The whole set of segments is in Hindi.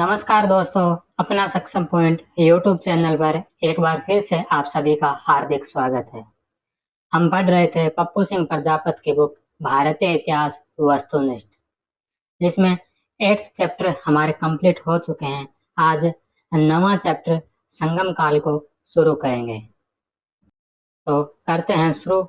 नमस्कार दोस्तों, अपना सक्षम पॉइंट यूट्यूब चैनल पर एक बार फिर से आप सभी का हार्दिक स्वागत है। हम पढ़ रहे थे पप्पू सिंह प्रजापत की बुक भारतीय इतिहास वस्तुनिष्ठ, जिसमें 8th चैप्टर हमारे कंप्लीट हो चुके हैं। आज 9वां चैप्टर संगम काल को शुरू करेंगे। तो करते हैं शुरू।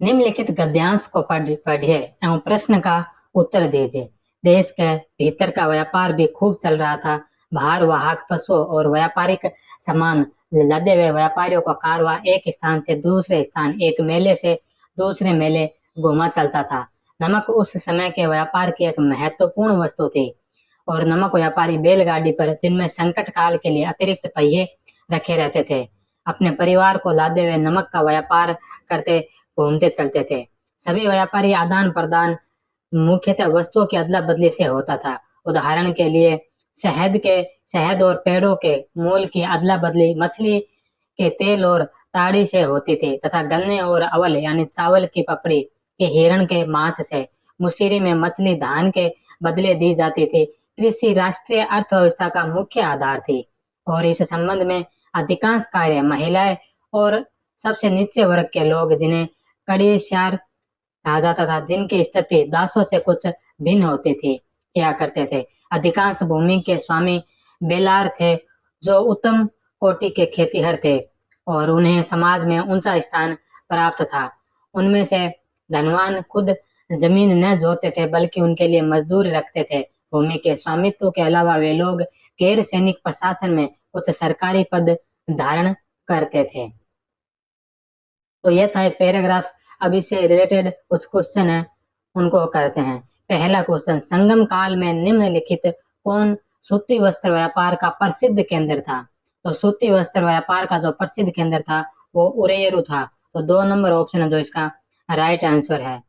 निम्नलिखित गद्यांश को पढ़िए एवं प्रश्न का उत्तर दीजिए। देश के भीतर का व्यापार भी खूब चल रहा था। भार वाहक पशुओं और व्यापारिक सामान लदे हुए व्यापारियों का कारवां एक स्थान से दूसरे स्थान, एक मेले से दूसरे मेले घूमा चलता था। नमक उस समय के व्यापार की एक महत्वपूर्ण वस्तु थी और नमक व्यापारी बैलगाड़ी पर, जिनमें संकट काल के लिए अतिरिक्त पहिए रखे रहते थे, अपने परिवार को लादे हुए नमक का व्यापार करते घूमते चलते थे। सभी व्यापारी आदान प्रदान मुख्यतः वस्तुओं की अदला बदली से होता था। उदाहरण के लिए शहद और पेड़ों के मूल की अदला बदली मछली के तेल और ताड़ी से होती थी तथा गन्ने और अवल यानी चावल की पपड़ी के हिरण के मांस से। मुशीरी में मछली धान के बदले दी जाती थी। कृषि राष्ट्रीय अर्थव्यवस्था का मुख्य आधार थी और इस संबंध में अधिकांश कार्य महिलाएं और सबसे नीचे वर्ग के लोग, जिन्हें कड़ीश्यार कहा जाता था, जिनकी स्थिति दासों से कुछ भिन्न होती थी, किया करते थे। अधिकांश भूमि के स्वामी बेलार थे, जो उत्तम कोटि के खेतीहर थे और उन्हें समाज में ऊंचा स्थान प्राप्त था। उनमें से धनवान खुद जमीन न जोतते थे, बल्कि उनके लिए मजदूर रखते थे। भूमि के स्वामित्व के अलावा वे लोग गैर सैनिक प्रशासन में कुछ सरकारी पद धारण करते थे। तो यह था एक पैराग्राफ। अब इससे रिलेटेड कुछ क्वेश्चन है, उनको करते हैं। पहला क्वेश्चन, संगम काल में निम्नलिखित कौन सूती वस्त्र व्यापार का प्रसिद्ध केंद्र था? तो सूती वस्त्र व्यापार का जो प्रसिद्ध केंद्र था वो उरेरू था। तो 2 नंबर ऑप्शन है जो इसका राइट आंसर है।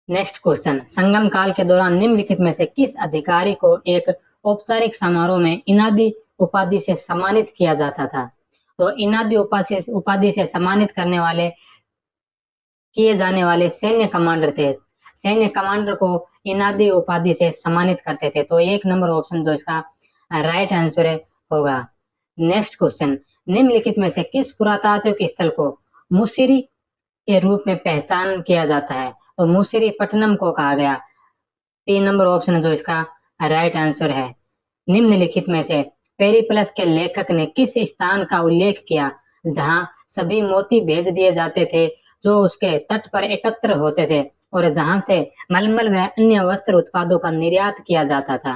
नेक्स्ट क्वेश्चन, संगम काल के दौरान निम्नलिखित में से किस अधिकारी को एक औपचारिक समारोह में इनादी उपाधि से सम्मानित किया जाता था? तो इनादी उपाधि से सम्मानित किए जाने वाले सैन्य कमांडर थे। सैन्य कमांडर को इनादी उपाधि से सम्मानित करते थे। तो 1 नंबर ऑप्शन जो इसका राइट आंसर होगा। नेक्स्ट क्वेश्चन, निम्नलिखित में से किस पुरातात्विक स्थल को मुसिरी के रूप में पहचान किया जाता है? तो मुसिरी पट्टनम को कहा गया। 3 नंबर ऑप्शन जो इसका राइट आंसर है। निम्नलिखित में से पेरिप्लस के लेखक ने किस स्थान का उल्लेख किया जहां सभी मोती भेज दिए जाते थे जो उसके तट पर एकत्र होते थे और जहां से मलमल व अन्य वस्त्र उत्पादों का निर्यात किया जाता था?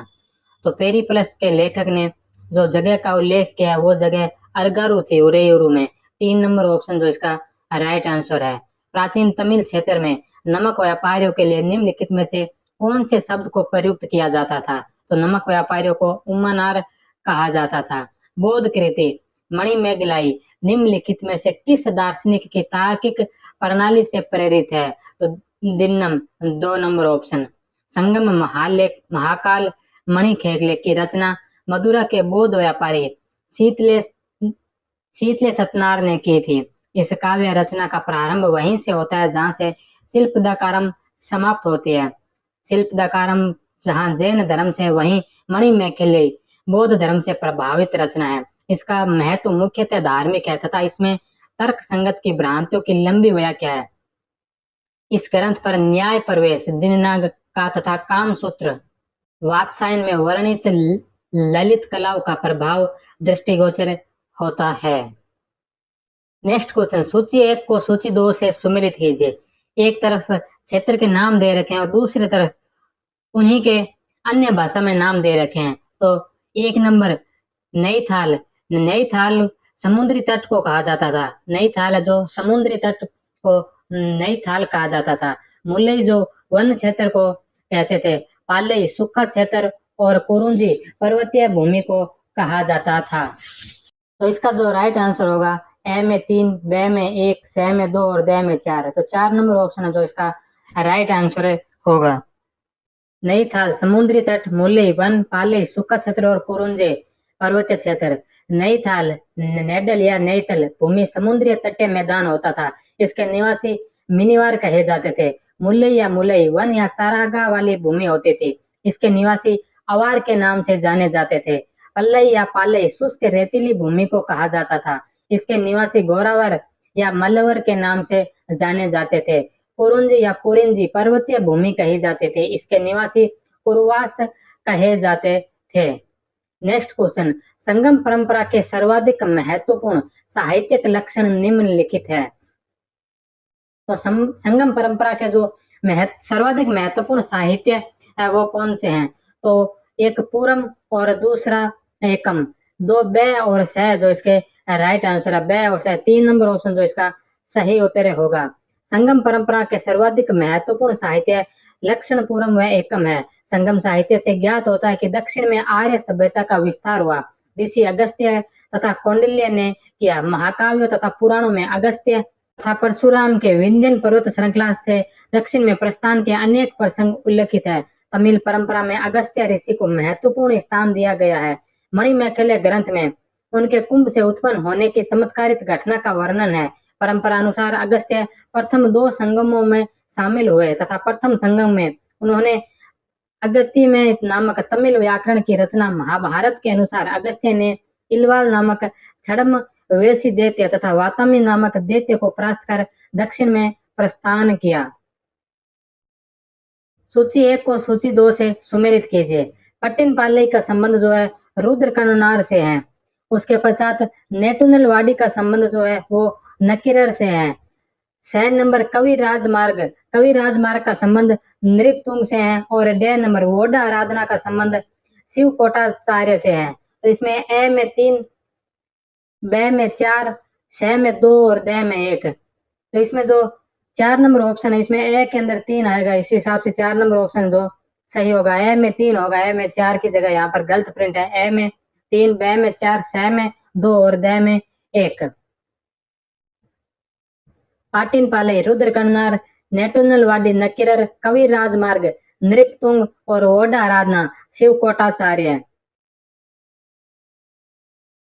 तो पेरिप्लस के लेखक ने जो जगह का उल्लेख किया वो जगह अरगारू थी, उरेयूरू में। 3 नंबर ऑप्शन जो इसका राइट आंसर है। प्राचीन तमिल क्षेत्र में नमक व्यापारियों के लिए निम्नलिखित में से कौन से शब्द को प्रयुक्त किया जाता था? तो नमक व्यापारियों को उम्मनार कहा जाता था। बौद्ध कृति मणिमेगलाई निम्नलिखित में से किस दार्शनिक की तार्किक प्रणाली से प्रेरित है? तो दिन्नम 2 नंबर ऑप्शन। संगम महाकाल मणिखेगले की रचना मदुरा के बौद्ध व्यापारी शीतले शीतले सतनार ने की थी। इस काव्य रचना का प्रारंभ वहीं से होता है जहां से शिल्पदाकारम समाप्त होती है। शिल्पदाकारम जहां जैन धर्म से, वहीं मणिमेखले बौद्ध धर्म से प्रभावित रचना है। इसका महत्व मुख्यतः धार्मिक है तथा इसमें तर्क संगत की भ्रांतियों की लंबी व्याख्या है। इस ग्रंथ पर न्याय प्रवेश, दिननाग का तथा कामसूत्र वात्सायन में वर्णित ललित कलाओं का प्रभाव दृष्टिगोचर होता है। नेक्स्ट क्वेश्चन, सूची 1 को सूची 2 से सुमेलित कीजिए। एक तरफ क्षेत्र के नाम दे रखे हैं और दूसरी तरफ उन्हीं के अन्य भाषा में नाम दे रखे हैं। तो 1 नंबर नैनीताल। नैनीताल समुद्री तट को कहा जाता था। नैनीताल है जो समुद्री तट को नैनीताल कहा जाता था। मुलई जो वन क्षेत्र को कहते थे। पालई सूखा क्षेत्र और कुरुंजी पर्वतीय भूमि को कहा जाता था। तो इसका जो राइट आंसर होगा ए में 3, ब में 1, स में 2 और द में 4 है। तो 4 नंबर ऑप्शन है जो इसका राइट आंसर होगा। नैनीताल समुद्री तट, मुलई वन, पालई सूखा क्षेत्र और कुरुंजे पर्वतीय क्षेत्र। नैनीताल नेडल या नैतल भूमि समुद्री तटीय मैदान होता था। इसके निवासी मिनीवार कहे जाते थे। मुलई या मुलई वन या चारागाह वाली भूमि होती थी। इसके निवासी अवार के नाम से जाने जाते थे। पल्लई या पालई शुष्क रेतीली भूमि को कहा जाता था। इसके निवासी गोरावर या मल्लवर के नाम से जाने जाते थे। कुरुंज या कुरिंजी पर्वतीय भूमि कही जाती थी। इसके निवासी कुरुवास कहे जाते थे। नेक्स्ट क्वेश्चन, संगम परंपरा के सर्वाधिक महत्वपूर्ण साहित्यिक लक्षण निम्नलिखित है। तो संगम परंपरा के जो सर्वाधिक महत्वपूर्ण साहित्य है वो कौन से हैं? तो एक पूरम और दूसरा एकम। दो बे और स जो इसके राइट आंसर है, बे और स। 3 नंबर ऑप्शन जो इसका सही उत्तर होगा। संगम परंपरा के सर्वाधिक महत्वपूर्ण साहित्य लक्षण, पूरम व एकम है। संगम साहित्य से ज्ञात होता है कि दक्षिण में आर्य सभ्यता का विस्तार हुआ। ऋषि अगस्त्य तथा कौंडिल्य ने किया। महाकाव्यों तथा पुराणों में अगस्त्य तथा परशुराम के विंध्यन पर्वत श्रृंखला से दक्षिण में प्रस्थान के अनेक प्रसंग उल्लेखित है। तमिल परंपरा में अगस्त्य ऋषि को महत्वपूर्ण स्थान दिया गया है। मणिमेखले ग्रंथ में उनके कुंभ से उत्पन्न होने की चमत्कारिक घटना का वर्णन है। परंपरा अनुसार अगस्त्य प्रथम 2 संगमों में शामिल हुए तथा प्रथम संगम में उन्होंने अगत्ती में नामक तमिल व्याकरण की रचना। महाभारत के अनुसार अगस्त्य ने इलवाल नामक छद्म वेशी दैत्य तथा वातामी नामक दैत्य को परास्त कर दक्षिण में प्रस्थान किया। सूची 1 को सूची 2 से सुमेलित कीजिए। पट्टिन पालई का संबंध जो है रुद्र कन्नार से है। उसके पश्चात नेटुनल वाडी का संबंध जो है वो नकीरर से है। 6 नंबर कवि राजमार्ग का संबंध नृपतुंग से है। और 1.5 नंबर वोडा आराधना का संबंध शिव कोटाचार्य से है। तो इसमें ए में 3, बे में 4, स में 2 और द में 1। तो इसमें जो 4 नंबर ऑप्शन है इसमें ए के अंदर 3 आएगा। इस हिसाब से 4 नंबर ऑप्शन जो सही होगा ए में 3 होगा। ए में 4 की जगह यहाँ पर गलत प्रिंट है। ए में 3, बे में 4, स में 2 और द में 1। पाटिन पालई, रुद्र कन्नार, नेटुनल वाडी, नकीरर, कवि राजमार्ग, नृपतुंग और वोडा आराधना शिव कोटाचार्य।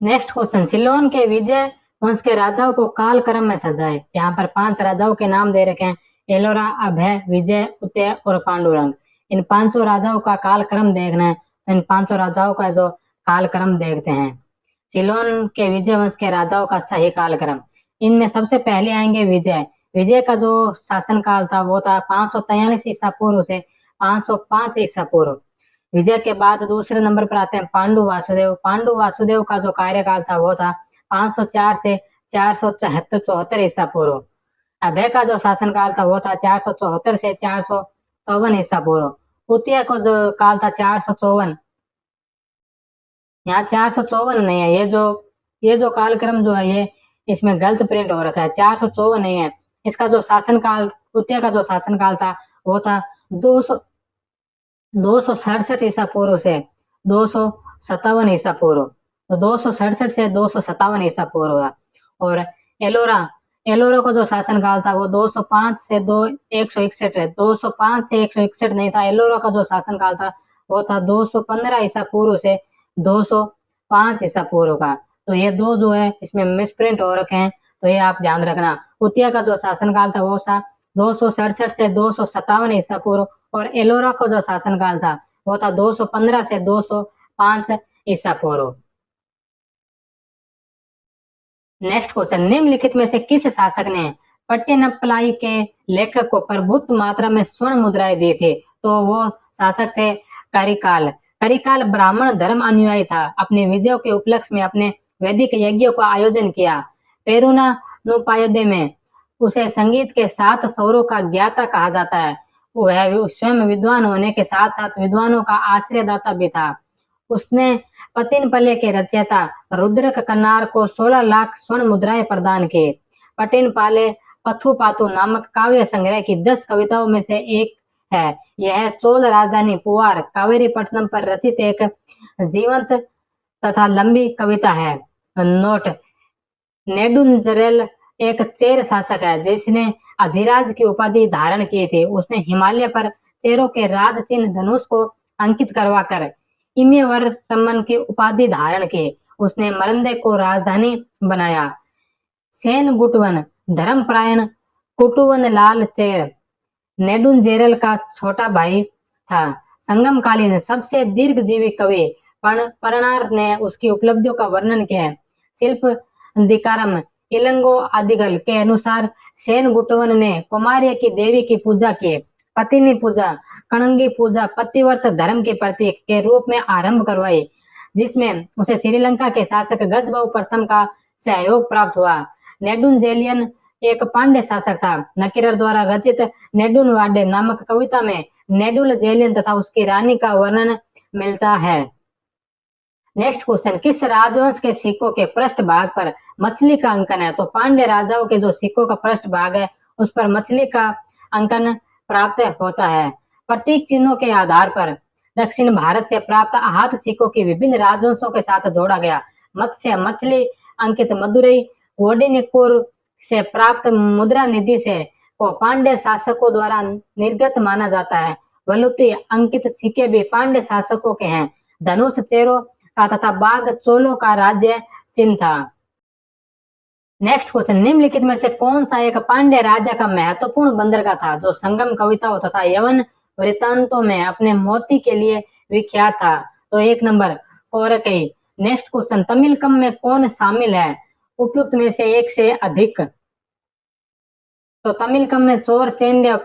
नेक्स्ट क्वेश्चन, सिलोन के विजय वंश के राजाओं को काल क्रम में सजाए। यहाँ पर 5 राजाओं के नाम दे रखे हैं, एलोरा, अभय, विजय, उदय और पांडुरंग। इन 5 राजाओं का काल क्रम देखना है। इन 5 राजाओं का जो काल क्रम देखते हैं। सिलोन के विजय वंश के राजाओं का सही काल क्रम, इनमें सबसे पहले आएंगे विजय। विजय का जो शासनकाल था वो था 543 ईसा पूर्व से 505 ईसा पूर्व। विजय के बाद दूसरे नंबर पर आते हैं पांडु वासुदेव। पांडु वासुदेव का जो कार्यकाल था वो था 504 से 474 ईसा पूर्व। अभय का जो शासनकाल था वो था 474 से 454 ईसा पूर्व। उदय का जो काल था 454, यहाँ 454 नहीं है। ये जो कालक्रम जो है ये इसमें गलत प्रिंट हो रखा है। 454 नहीं है। इसका जो शासनकाल, उदय का जो शासनकाल था वो था 267 ईसा पूर्व से 257 ईसा पूर्व। तो 267 से 257 ईसा पूर्व हुआ। और एलोरा का जो शासनकाल था वो 205 से 161 है। 205 से 161 नहीं था। एलोरा का जो शासनकाल था वो था 215 ईसा पूर्व से 205 ईसा पूर्व का। तो ये दो जो है इसमें मिसप्रिंट हो रखे हैं, तो ये आप ध्यान रखना। उदय का जो शासनकाल था वो था 267 से 257 ईसा पूर्व। और एलोरा का जो शासनकाल था वो था 215 से 205 ईसा पूर्व। नेक्स्ट क्वेश्चन, निम्नलिखित में से किस शासक ने पट्टिनप्लाई के लेखक को प्रभुत्व मात्रा में स्वर्ण मुद्राएं दी थी? तो वो शासक थे करिकाल। करिकाल ब्राह्मण धर्म अनुयायी था। अपने विजयों के उपलक्ष्य में अपने वैदिक यज्ञों का आयोजन किया। पेरुना नुपायदे में उसे संगीत के 7 स्वरों का ज्ञाता कहा जाता है। वह स्वयं विद्वान होने के साथ साथ विद्वानों का आश्रयदाता भी था। उसने पतिनपल्ले के रचयिता रुद्रक कन्नार को 16 लाख स्वर्ण मुद्राएं प्रदान की। पटिनपाले पथुपातु नामक काव्य संग्रह की 10 कविताओं में से एक है। यह चोल राजधानी पुआर कावेरीपट्टनम पर रचित एक जीवंत तथा लंबी कविता है। नोट, नेडुंजरेल एक चेर शासक है जिसने अधिराज की उपाधि धारण की थी। उसने हिमालय पर चेरों के राज चिन्ह धनुष को अंकित करवाकर इमेवर्तमन की उपाधि धारण की। उसने मरंदे को राजधानी बनाया। सेन गुटवन धर्मपरायण कुटुवन लाल चेर नेडुंजेरल का छोटा भाई था। संगमकालीन सबसे दीर्घजीवी कवि परनार ने उसकी उपलब्धियों का वर्णन किया है। शिल्प दिकारम इलंगो आदिगल के अनुसार सेन गुटवन ने कुमारिया की देवी की पूजा की, पतिनी पूजा, कणंगी पूजा पतिव्रत धर्म के प्रतीक के रूप में आरंभ करवाई, जिसमें उसे श्रीलंका के शासक गजबाऊ प्रथम का सहयोग प्राप्त हुआ। नेडुंजेलियन एक पांड्य शासक था। नकीरर द्वारा रचित नेडुनवाडे नामक कविता में नेडुल जेलियन तथा उसकी रानी का वर्णन मिलता है। नेक्स्ट क्वेश्चन, किस राजवंश के सिक्कों के पृष्ठ भाग पर मछली का अंकन है? तो पांड्य राजाओं के जो सिक्कों का पृष्ठ भाग है उस पर मछली का अंकन प्राप्त होता है। प्रतीक चिन्हों के आधार पर दक्षिण भारत से प्राप्त आहत सिक्कों की विभिन्न राजवंशों के साथ जोड़ा गया। मत्स्य मछली अंकित मदुरई वोडिनिकोर से प्राप्त मुद्रा निधि से को पांड्य शासकों द्वारा निर्गत माना जाता है। वलुती अंकित सिक्के भी पांड्य शासकों के हैं। धनुष चेरो का तथा बाघ चोलों का राज्य चिन्ह था। नेक्स्ट क्वेश्चन, निम्नलिखित में से कौन सा एक पांड्य राजा का महत्वपूर्ण बंदरगाह था जो संगम कविताओं तथा यवन वृत्तांतों में अपने मोती के लिए विख्यात था? तो एक number Korkai. Next question, Tamilakam में कौन शामिल है? उपयुक्त में से एक से अधिक। तो तमिलकम में चोर, चेंड्य,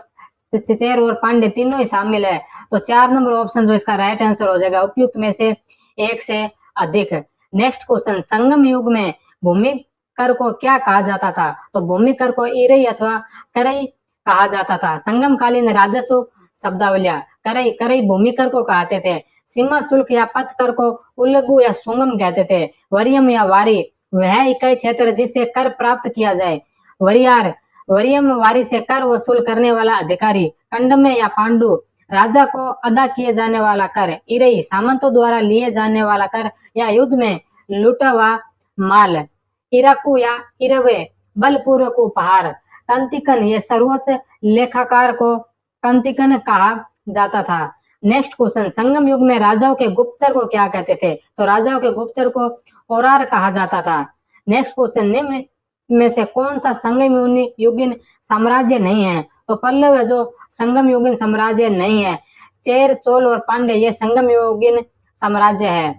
चेर और पांड्य तीनों ही शामिल है। तो 4 नंबर ऑप्शन जो इसका राइट आंसर हो जाएगा, उपयुक्त में से एक से अधिक। नेक्स्ट क्वेश्चन, संगम युग में भूमि कर को क्या कहा जाता था? तो भूमि कर को इरई अथवा करई कहा जाता था। संगमकालीन राजस्व शब्दावलियां करई करई भूमि कर को कहते थे। सीमा शुल्क या पथ कर को उल्लघु या सुंगम कहते थे। वरियम या वारी वह इकाई क्षेत्र जिससे कर प्राप्त किया जाए। वरियार वरियम वारी से कर वसूल करने वाला अधिकारी। कंडमे या पांडु राजा को अदा किए जाने वाला कर। इरई सामंतों द्वारा लिए जाने वाला कर या युद्ध में लूटा हुआ माल। इराकू या इरवे बलपूर्वक उपहार। कंतिकन ये सर्वोच्च लेखाकार को कंतिकन कहा जाता था। नेक्स्ट क्वेश्चन, संगम युग में राजाओं के गुप्तचर को क्या कहते थे? तो राजाओं के गुप्तचर को ओरार कहा जाता था। नेक्स्ट क्वेश्चन, निम्न में से कौन सा संगम युगीन साम्राज्य नहीं है? तो पल्लव है जो संगम युगीन साम्राज्य नहीं है। चेर, चोल और पांड्य ये संगम युगीन साम्राज्य है।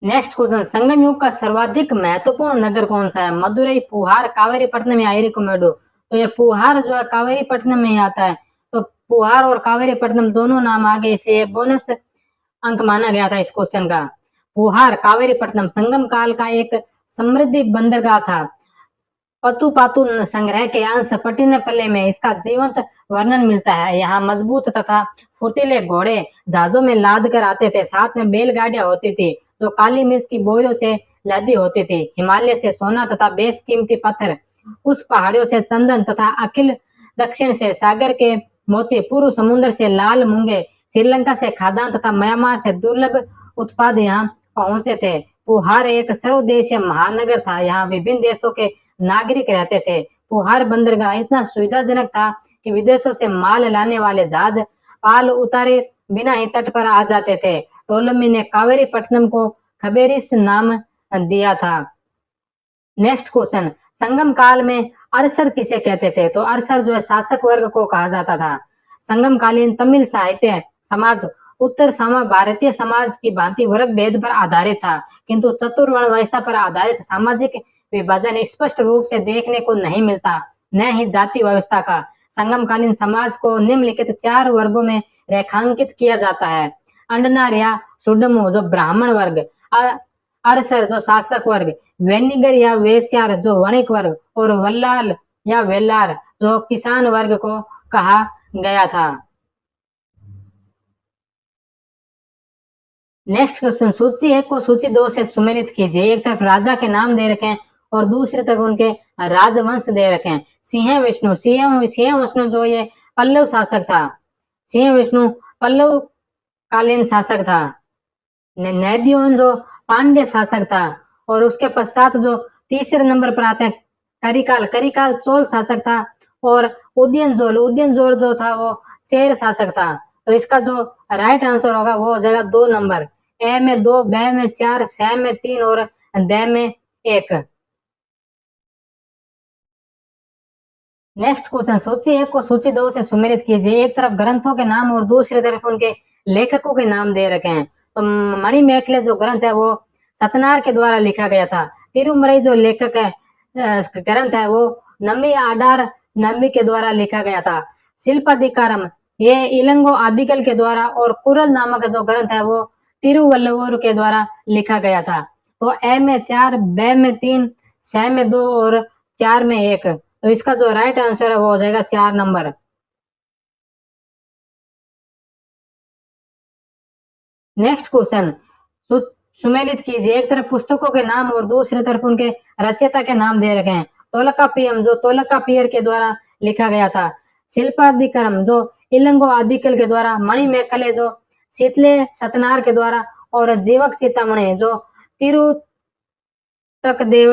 नेक्स्ट क्वेश्चन, संगम युग का सर्वाधिक महत्वपूर्ण नगर कौन सा है? मदुरई, पुहार, कावेरीपट्टनम या एरिकोमेडो? तो ये पुहार जो है कावेरीपट्टनम में ही आता है। तो पुहार और कावेरीपट्टनम दोनों नाम आ गए, इसलिए बोनस अंक माना गया था इस क्वेश्चन का। पुहार कावेरीपट्टनम संगम काल का एक समृद्धि बंदरगाह था। पतु पातु संग्रह के अंश पट्टिनपल्ले में इसका जीवंत वर्णन मिलता है। यहाँ मजबूत तथा फुर्तीले घोड़े जहाजों में लाद कर आते थे। साथ में बैलगाड़ियां होती थी जो काली मिर्च की बोरियों से लदी होती थी। हिमालय से सोना तथा बेशकीमती पत्थर, उस पहाड़ियों से चंदन तथा अखिल दक्षिण से सागर के मोती, पूर्व समुद्र से लाल मूंगे, श्रीलंका से खाद्यान्न तथा म्यांमार से दुर्लभ उत्पाद यहाँ पहुंचते थे। पुहार एक सर्वदेशीय महानगर था। यहाँ विभिन्न देशों के नागरिक रहते थे। पुहार बंदरगाह इतना सुविधाजनक था कि विदेशों से माल लाने वाले जहाज पाल उतारे बिना ही तट पर आ जाते थे। टोलमी ने कावेरीपट्टनम को खबेरिस नाम दिया था। नेक्स्ट क्वेश्चन, संगम काल में अरसर किसे कहते थे? तो अरसर जो है शासक वर्ग को कहा जाता था। संगमकालीन तमिल साहित्य समाज उत्तर सम भारतीय समाज की भांति वर्ग भेद पर आधारित था, किंतु चतुर्वर्ण व्यवस्था पर आधारित सामाजिक विभाजन स्पष्ट रूप से देखने को नहीं मिलता, न ही जाति व्यवस्था का। संगमकालीन समाज को निम्नलिखित 4 वर्गों में रेखांकित किया जाता है। अंडनार या सुडमु जो ब्राह्मण वर्ग, अरसर जो शासक वर्ग, वेनिगर या वेश्यार जो वणिक वर्ग, और वल्लाल या वेल्लार जो किसान वर्ग को कहा गया था। नेक्स्ट क्वेश्चन, सूची 1 को सूची 2 से सुमेलित कीजिए। एक तरफ राजा के नाम दे रखे हैं और दूसरी तरफ उनके राजवंश दे रखे हैं। सिंह विष्णु, सिंह विष्णु जो ये पल्लव शासक था। सिंह विष्णु पल्लव कालीन शासक था। नैदियोन जो पांड्य शासक था। और उसके पश्चात जो तीसरे नंबर पर आते हैं करिकाल, करिकाल चोल शासक था। और उदयन जोर जो था वो चेर शासक था। तो इसका जो राइट आंसर होगा वो हो जाएगा 2 नंबर। ए में 2, ब में 4, स में 3 और द में 1। नेक्स्ट क्वेश्चन, सूची 1 को सूची 2 से सुमेलित कीजिए। एक तरफ ग्रंथों के नाम और दूसरी तरफ उनके लेखकों के नाम दे रखे हैं। तो मणिमेखले जो ग्रंथ है वो सतनार के द्वारा लिखा गया था। तिरुमरई जो लेखक है ग्रंथ है वो नम्मी आडार नम्मी के द्वारा लिखा गया था। शिल्पाधिकारम ये इलंगो आदिकल के द्वारा, और कुरल नामक जो ग्रंथ है वो तिरुवल्लुवर के द्वारा लिखा गया था। तो ए में 4, ब में 3, स में 2 और 4 में 1। तो इसका जो राइट आंसर है वो हो जाएगा 4 नंबर। नेक्स्ट क्वेश्चन, सुमेलित कीजिए। एक तरफ पुस्तकों के नाम और दूसरी तरफ उनके रचयिता के नाम दे रखे हैं। तोलकाप्पियम जो तोलकाप्पियर के द्वारा लिखा गया था। शिल्पाधिकारम जो इलंगो आदिकल के द्वारा। मणिमेखले जो शीतले सतनार के द्वारा, और जीवक चिंतामणि जो तिरुतकदेवर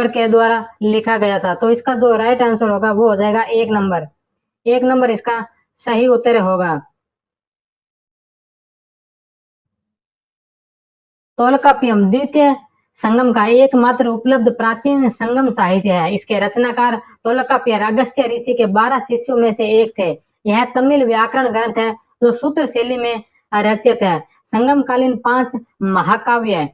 के द्वारा लिखा गया था। तो इसका जो राइट आंसर होगा वो हो जाएगा 1 नंबर। 1 नंबर इसका सही उत्तर होगा। तोलकाप्पियम द्वितीय संगम का एकमात्र उपलब्ध प्राचीन संगम साहित्य है। इसके रचनाकार तोलकाप्पियर अगस्त्य ऋषि के 12 शिष्यों में से एक थे। यह तमिल व्याकरण ग्रंथ है जो सूत्र शैली में रचित है। संगमकालीन 5 महाकाव्य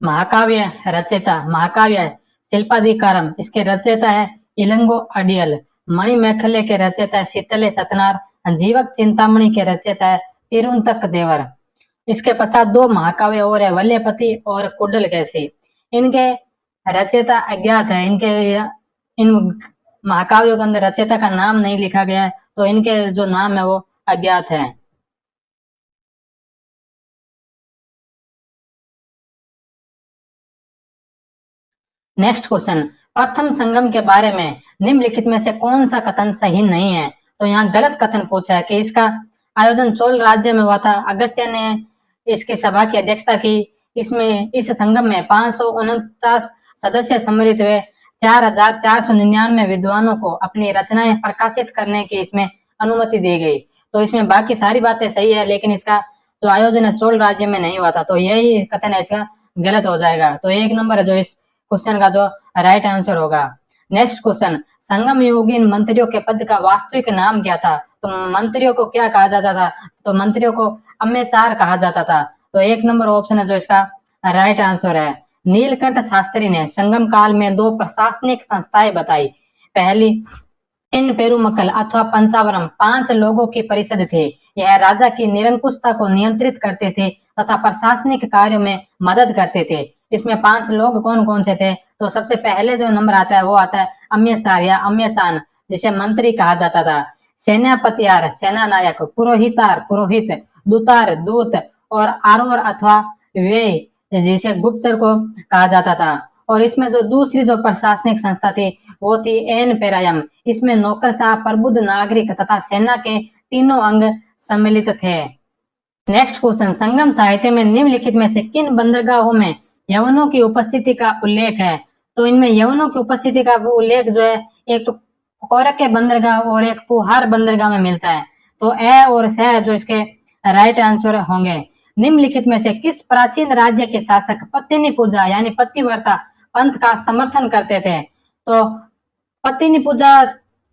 महाकाव्य रचयिता महाकाव्य शिल्पाधिकारम, इसके रचयिता है इलंगो अडियल। मणिमेखले के रचयिता है शीतले सतनार। जीवक चिंतामणि के रचयिता है तिरुंतक देवर। इसके पश्चात 2 महाकाव्य और है, वल्यपति और कुडल कैसी। इनके रचयिता अज्ञात है। इनके इन महाकाव्यों के अंदर रचयिता का नाम नहीं लिखा गया है, तो इनके जो नाम है वो अज्ञात है। नेक्स्ट क्वेश्चन, प्रथम संगम के बारे में निम्नलिखित में से कौन सा कथन सही नहीं है। तो यहाँ गलत कथन पूछा है कि इसका आयोजन चोल राज्य में हुआ था। अगस्त्य ने इसकी सभा की अध्यक्षता की। इसमें इस संगम में 549 सदस्य सम्मिलित हुए। 4499 विद्वानों को अपनी रचनाएं प्रकाशित करने की इसमें अनुमति दी गई। तो इसमें बाकी सारी बातें सही है, लेकिन इसका जो आयोजन है चोल राज्य में नहीं हुआ था। तो यही कथन है इसका गलत हो जाएगा। तो 1 नंबर है जो इस क्वेश्चन का जो राइट आंसर होगा। नेक्स्ट क्वेश्चन, संगम योगिन मंत्रियों के पद का वास्तविक नाम क्या था। तो मंत्रियों को क्या कहा जाता था। तो मंत्रियों को अम्मेचार कहा जाता था। तो 1 नंबर ऑप्शन है जो इसका राइट आंसर है। नीलकंठ शास्त्री ने संगम काल में 2 प्रशासनिक संस्थाएं बताई। पहली इन पेरुमक्कल अथवा पंचावरम 5 लोगों की परिषद थी। यह राजा की निरंकुशता को नियंत्रित करते थे तथा प्रशासनिक कार्यों में मदद करते थे। इसमें 5 लोग कौन कौन से थे। तो सबसे पहले जो नंबर आता है वो आता है अम्यचार या अम्यचान, जिसे मंत्री कहा जाता था। सेनापतियार सेना नायक, पुरोहितार पुरोहित, दूतार दूत, और आरोर अथवा व्यय जिसे गुप्तचर को कहा जाता था। और इसमें जो दूसरी जो प्रशासनिक संस्था थी वो थी एन पेरायम। इसमें नौकरशाह, प्रबुद्ध नागरिक तथा सेना के तीनों अंग सम्मिलित थे। नेक्स्ट क्वेश्चन, संगम साहित्य में निम्नलिखित में से किन बंदरगाहों में यवनों की उपस्थिति का उल्लेख है। तो इनमें यवनों की उपस्थिति का उल्लेख जो है एक तो कोरक के बंदरगाह और एक पुहार बंदरगाह में मिलता है। तो ए और स जो इसके राइट आंसर होंगे। निम्नलिखित में से किस प्राचीन राज्य के शासक पत्तिनी पूजा यानी पतिव्रता पंथ का समर्थन करते थे। तो पत्तिनी पूजा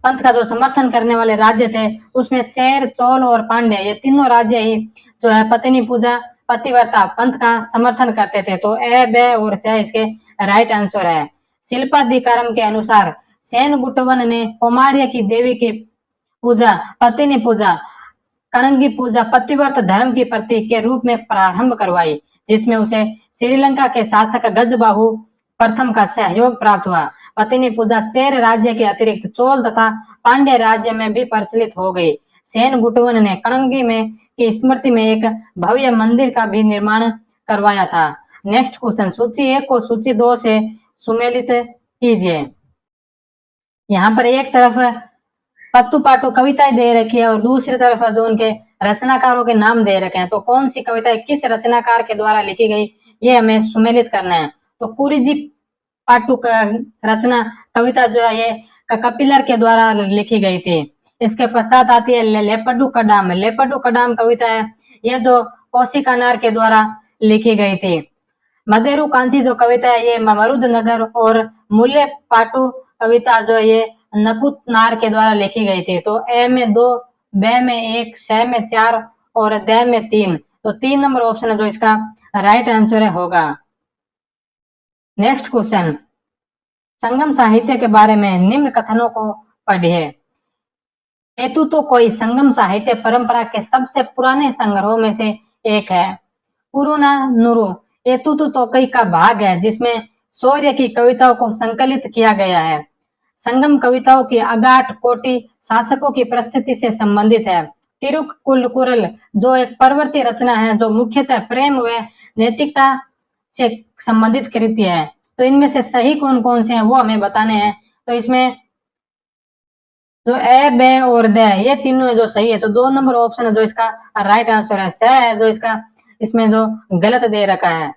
पंथ का जो समर्थन करने वाले राज्य थे उसमें चेर, चोल और पांड्य, ये तीनों राज्य ही जो है पत्तिनी पूजा पतिव्रता पंथ का समर्थन करते थे। तो ए, ब और स इसके राइट आंसर है। शिल्पाधिकारम के अनुसार सेनगुट्टवन ने कुमार्य की देवी की पूजा पत्तिनी पूजा कणंगी पूजा पतिव्रत धर्म की प्रतीक के रूप में प्रारंभ करवाई, जिसमें उसे श्रीलंका के शासक गजबाहु प्रथम का सहयोग प्राप्त हुआ। पत्तिनी पूजा चेर राज्य के अतिरिक्त चोल तथा पांड्य राज्य में भी प्रचलित हो गई। सेनगुट्टवन ने कणंगी में की स्मृति में एक भव्य मंदिर का भी निर्माण करवाया था। नेक्स्ट क्वेश्चन, सूची 1 को सूची 2 से सुमेलित कीजिए। यहाँ पर एक तरफ पत्तू पाटू कविताएं दे रखी है और दूसरी तरफ जो उनके रचनाकारों के नाम दे रखे हैं। तो कौन सी कविता किस रचनाकार के द्वारा लिखी गई ये हमें सुमेलित करना है। तो कुरिजी पाटू का रचना कविता जो है ये कपिलर के द्वारा लिखी गई थी। इसके पश्चात आती है लेपडू कडाम। लेपडू कडाम कविता है यह जो कौशिकानार के द्वारा लिखी गई थी। मदेरू कांची जो कविता है ये मरुद नगर, और मूल्य पाटू कविता जो है ये नपुत के द्वारा लिखी गई थी। तो ए में 2, बे में 1, से में 4 और दे में 3। तो 3 नंबर ऑप्शन है जो इसका राइट आंसर है होगा। नेक्स्ट क्वेश्चन, संगम साहित्य के बारे में निम्न कथनों को पढ़िए। एतु तो कोई संगम साहित्य परंपरा के सबसे पुराने संग्रहों में से एक है। पुरुनानुरु एतुतु तोकई का भाग है जिसमें शौर्य की कविताओं को संकलित किया गया है। संगम कविताओं की अगाट कोटि शासकों की परिस्थिति से संबंधित है। तिरुक्कुरल जो एक प्रवृत्ति रचना है जो मुख्यतः प्रेम व नैतिकता से संबंधित कृति है। तो इनमें से सही कौन कौन से हैं वो हमें बताने हैं। तो इसमें जो ए, बे और दे ये तीनों जो सही है। तो 2 नंबर ऑप्शन है जो इसका राइट आंसर है। स है जो इसका इसमें जो गलत दे रखा है।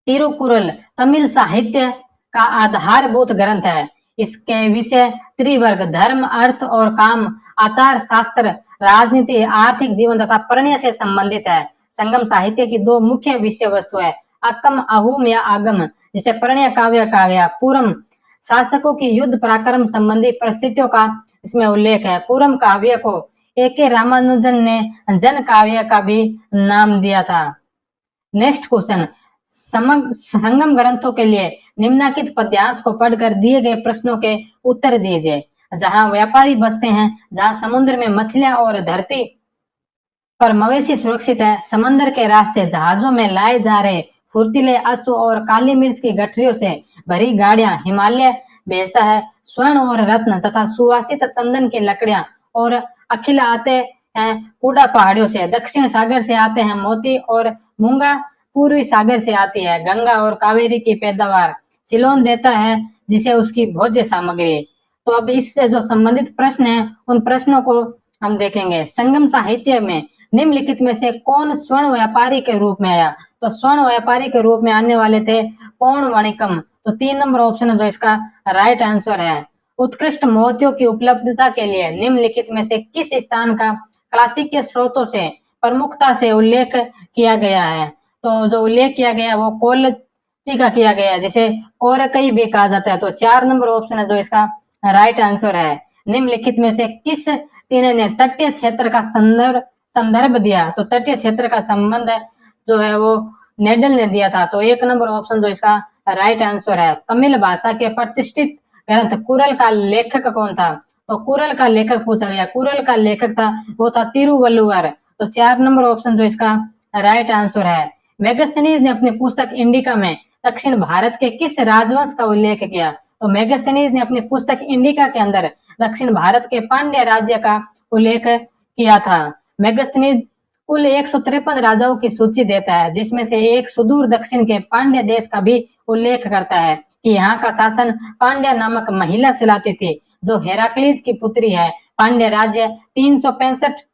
तिरुकुरल तमिल साहित्य का आधारभूत ग्रंथ है। इसके विषय त्रिवर्ग, धर्म, अर्थ और काम, आचार शास्त्र, राजनीति, आर्थिक जीवन तथा प्रणय से संबंधित है। संगम साहित्य की 2 मुख्य विषय वस्तु है, अकम अहुम या आगम जिसे प्रणय काव्य कहा गया। पूरम शासकों की युद्ध पराक्रम संबंधी परिस्थितियों का इसमें उल्लेख है। पूरम काव्य को ए.के. रामानुजन ने जन काव्य का भी नाम दिया था। नेक्स्ट क्वेश्चन, संगम ग्रंथों के लिए निम्नलिखित पद्यांश को पढ़कर दिए गए प्रश्नों के उत्तर दीजिए। जहां व्यापारी बसते हैं, जहां समुद्र में मछलियां और धरती पर मवेशी सुरक्षित है, समंदर के रास्ते जहाजों में लाए जा रहे फुर्तीले अश्व और काली मिर्च की गठरियों से भरी गाड़ियां हिमालय भेजता है, स्वर्ण और रत्न तथा सुवासित चंदन की लकड़ियां और अखिल आते हैं कूड़ा पहाड़ियों से, दक्षिण सागर से आते हैं मोती और मूंगा पूर्वी सागर से आती है, गंगा और कावेरी की पैदावार सिलोन देता है जिसे उसकी भोज्य सामग्री। तो अब इससे जो संबंधित प्रश्न है उन प्रश्नों को हम देखेंगे। संगम साहित्य में निम्नलिखित में से कौन स्वर्ण व्यापारी के रूप में आया। तो स्वर्ण व्यापारी के रूप में आने वाले थे पौण वणिकम। तो 3 नंबर ऑप्शन है जो इसका राइट आंसर है। उत्कृष्ट मोतियों की उपलब्धता के लिए निम्नलिखित में से किस स्थान का क्लासिक स्रोतों से प्रमुखता से उल्लेख किया गया है। तो जो उल्लेख किया गया वो कोल्लची का किया गया है जिसे कोरकई भी कहा जाता है। तो 4 नंबर ऑप्शन है जो इसका राइट आंसर है। निम्नलिखित में से किस तीन ने तटीय क्षेत्र का संदर्भ दिया। तो तटीय क्षेत्र का संबंध जो है वो नेडल ने दिया था। तो 1 नंबर ऑप्शन जो इसका राइट आंसर है। तमिल भाषा के प्रतिष्ठित ग्रंथ कुरल का लेखक कौन था। तो कुरल का लेखक पूछा गया, कुरल का लेखक था वो था तिरुवल्लुवर। तो 4 नंबर ऑप्शन जो इसका राइट आंसर है। मेगास्थनीज ने अपनी पुस्तक इंडिका में दक्षिण भारत के किस राजवंश का उल्लेख किया। तो मेगास्थनीज ने अपनी पुस्तक इंडिका के अंदर दक्षिण भारत के पांड्य राज्य का उल्लेख किया था। मेगास्थनीज कुल 153 राजाओं की सूची देता है जिसमें से एक सुदूर दक्षिण के पांड्य देश का भी उल्लेख करता है कि यहाँ का शासन पांड्या नामक महिला चलाती थी जो हेराक्लीज की पुत्री है। पांड्य राज्य 365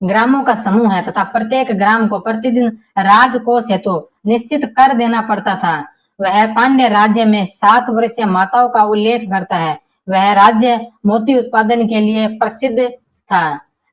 ग्रामों का समूह है तथा प्रत्येक ग्राम को प्रतिदिन राजकोष हेतु निश्चित कर देना पड़ता था। वह पांड्य राज्य में 7 वर्षीय माताओं का उल्लेख करता है। वह राज्य मोती उत्पादन के लिए प्रसिद्ध था।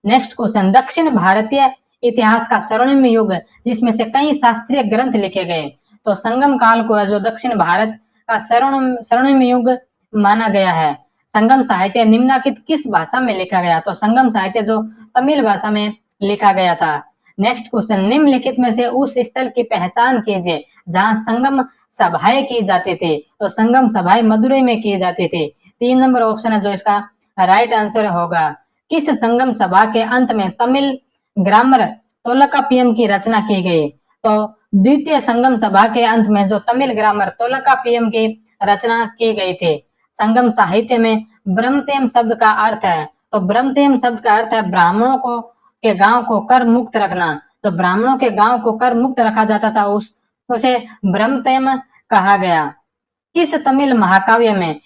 नेक्स्ट क्वेश्चन, दक्षिण भारतीय इतिहास का स्वर्णिम युग जिसमें से कई शास्त्रीय ग्रंथ लिखे गए। तो संगम काल को जो दक्षिण भारत का स्वर्णिम युग माना गया है। संगम साहित्य निम्नलिखित किस भाषा में लिखा गया। तो संगम साहित्य जो तमिल भाषा में लिखा गया था। नेक्स्ट क्वेश्चन, निम्नलिखित में से उस स्थल की पहचान कीजिए जहां संगम सभाएं की जाती थी। तो संगम सभाएं मदुरई में की जाती थी। 3 नंबर ऑप्शन है जो इसका राइट आंसर होगा। किस संगम सभा के अंत में तमिल ग्रामर तोलकापियम की रचना की गई। तो द्वितीय संगम सभा के अंत में जो तमिल ग्रामर तोलकापियम की रचना की गई थी। संगम साहित्य में ब्रह्मतेम शब्द का अर्थ है। तो ब्रह्मतेम शब्द का अर्थ है ब्राह्मणों को के गांव को कर मुक्त रखना। तो ब्राह्मणों के गांव को कर मुक्त रखा जाता था उसे ब्रह्मतेम कहा गया। किस तमिल महाकाव्य में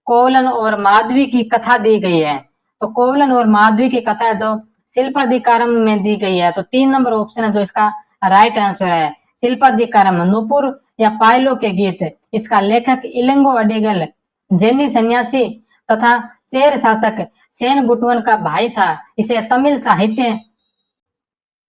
कोवलन और माधवी की कथा दी गई है। तो कोवलन और माधवी की कथा जो शिल्पाधिकारम में दी गई है। तो 3 नंबर ऑप्शन है जो इसका राइट आंसर है। शिल्पाधिकारम नुपुर या पायलो के गीत। इसका लेखक इलंगो अडिगल जैनी सन्यासी तथा चेर शासक सेन गुटवन का भाई था। इसे तमिल साहित्य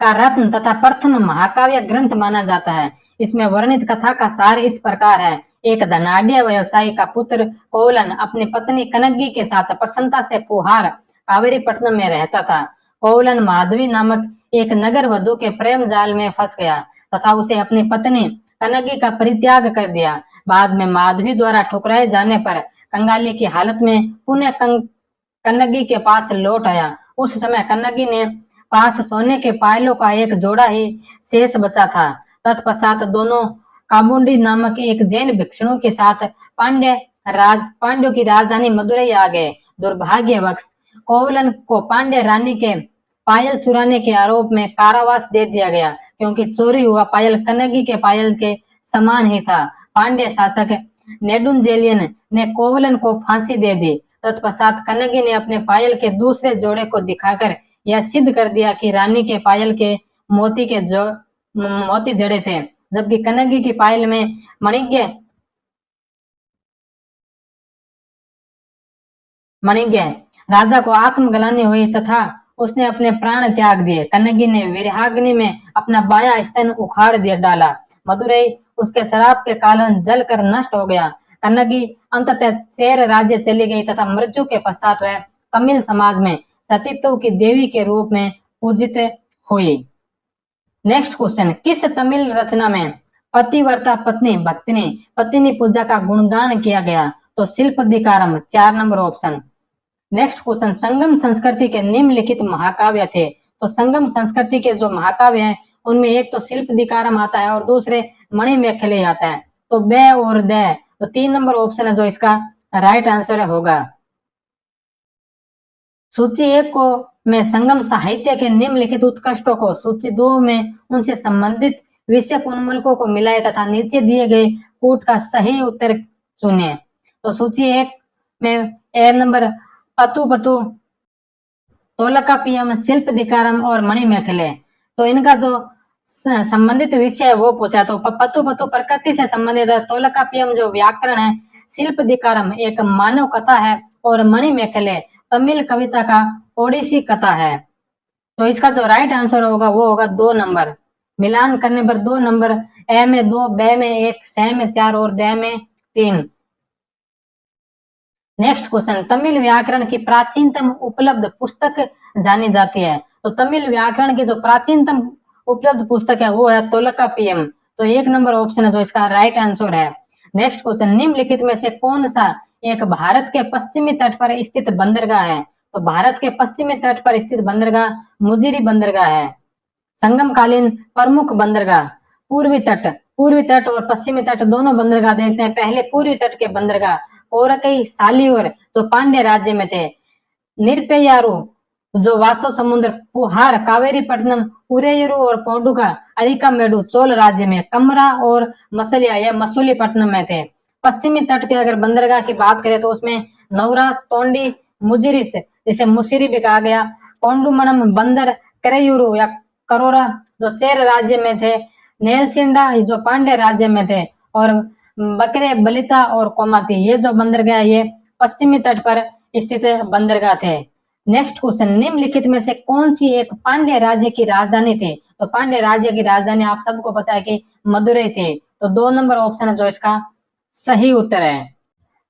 का रत्न तथा प्रथम महाकाव्य ग्रंथ माना जाता है। इसमें वर्णित कथा का सार इस प्रकार है। एक धनाढ़ व्यवसायी का पुत्र कोवलन अपनी पत्नी कनग्गी के साथ प्रसन्नता से पुहार कावेरीपट्टनम में रहता था। कोवलन माधवी नामक एक नगर वधु के प्रेम जाल में फंस गया तथा उसे अपनी पत्नी कनग्गी का परित्याग कर दिया। बाद में माधवी द्वारा ठुकराए जाने पर कंगाली की हालत में पुनः कन्नगी के पास लौट आया। उस समय कन्नगी ने पास सोने के पायलों का एक जोड़ा ही शेष बचा था। तत्पश्चात दोनों कामुंडी नामक एक जैन भिक्षुओं के साथ पांड्यों की राजधानी मदुरई आ गए। दुर्भाग्यवश कोवलन को पांड्य रानी के पायल चुराने के आरोप में कारावास दे दिया गया, क्योंकि चोरी हुआ पायल कन्नगी के पायल के समान ही था। पांड्य शासक नेडुंजेलियन ने कोवलन को फांसी दे दी। तत्पश्चात कन्नगी ने अपने पायल के दूसरे जोड़े को दिखाकर यह सिद्ध कर दिया कि रानी के पायल के मोती जड़े थे, जबकि कन्नगी की पायल में मणिज्ञ राजा को आत्मग्लानि हुई तथा उसने अपने प्राण त्याग दिए। कन्नगी ने विरहाग्नि में अपना बायां स्तन उखाड़ दिया डाला। मदुरई उसके शराब के कारण जलकर नष्ट हो गया। कन्नगी अंततः चेर राज्य चली गई तथा मृत्यु के पश्चात वह तमिल समाज में सतीत्व की देवी के रूप में पूजित हुई। नेक्स्ट क्वेश्चन, किस तमिल रचना में पतिव्रता पत्नी भक्तिनी पत्नी पूजा का गुणगान किया गया? तो शिल्पदिकारम, 4 नंबर ऑप्शन। नेक्स्ट क्वेश्चन, संगम संस्कृति के निम्नलिखित महाकाव्य थे? तो संगम संस्कृति के जो महाकाव्य हैं उनमें एक तो शिल्पदिकारम आता है और दूसरे मणिमेखले आता है। तो बे और दे, तो 3 नंबर ऑप्शन है जो इसका राइट आंसर होगा। सूची 1 को में संगम साहित्य के निम्नलिखित उत्कृष्टों को, सूची 2 में उनसे संबंधित विषय उन्मूलकों को मिलाए तथा नीचे दिए गए कूट का सही उत्तर चुने। तो सूची 1 में ए नंबर पतु पतु, तोलकापियम, शिल्पदिकारम और मणिमेखले। तो इनका जो संबंधित विषय है वो पूछा। तो पतु पतु प्रकृति से संबंधित है, तोलकापियम जो व्याकरण है, शिल्पदिकारम एक मानव कथा है और मणिमेखले तमिल कविता का ओडिसी कथा है। तो इसका जो राइट आंसर होगा वो होगा 2 नंबर। मिलान करने पर 2 नंबर, ए में 2, बे में 1, से में 4 और दे में 3। नेक्स्ट क्वेश्चन, तमिल व्याकरण की प्राचीनतम उपलब्ध पुस्तक जानी जाती है? तो तमिल व्याकरण की जो प्राचीनतम उपलब्ध पुस्तक है वो है तोलकापियम। तो 1 नंबर ऑप्शन है जो इसका राइट आंसर है। नेक्स्ट क्वेश्चन, निम्नलिखित में से कौन सा एक भारत के पश्चिमी तट पर स्थित बंदरगाह है? तो भारत के पश्चिमी तट पर स्थित बंदरगाह मुजिरी बंदरगाह है। संगमकालीन प्रमुख बंदरगाह, पूर्वी तट और पश्चिमी तट दोनों बंदरगाह देखते हैं। पहले पूर्वी तट के बंदरगाह कोरकई, सालियोर जो पांड्य राज्य में थे, निरपेयारू जो वासव समुद्र, पुहार, कावेरीपट्टनम, उरेयूरू और पोडुका अरिकामेडु चोल राज्य में, कमरा और मसलिया यह मसूलीपट्टनम में थे। पश्चिमी तट के अगर बंदरगाह की बात करें तो उसमें नौरा, तोंडी, मुजिरिस जिसे मुसिरी भी कहा गया, कोंडुमणम बंदर, करेयूरू या करोरा जो चेर राज्य में थे, नेलसिंडा जो पांड्य राज्य में थे और बकरे, बलिता और कोमाती ये जो बंदरगाह ये पश्चिमी तट पर स्थित बंदरगाह थे। नेक्स्ट क्वेश्चन, निम्नलिखित में से कौन सी एक पांड्य राज्य की राजधानी थी? तो पांड्य राज्य की राजधानी आप सबको पता है कि मदुरई थी। तो 2 नंबर ऑप्शन है जो इसका सही उत्तर है।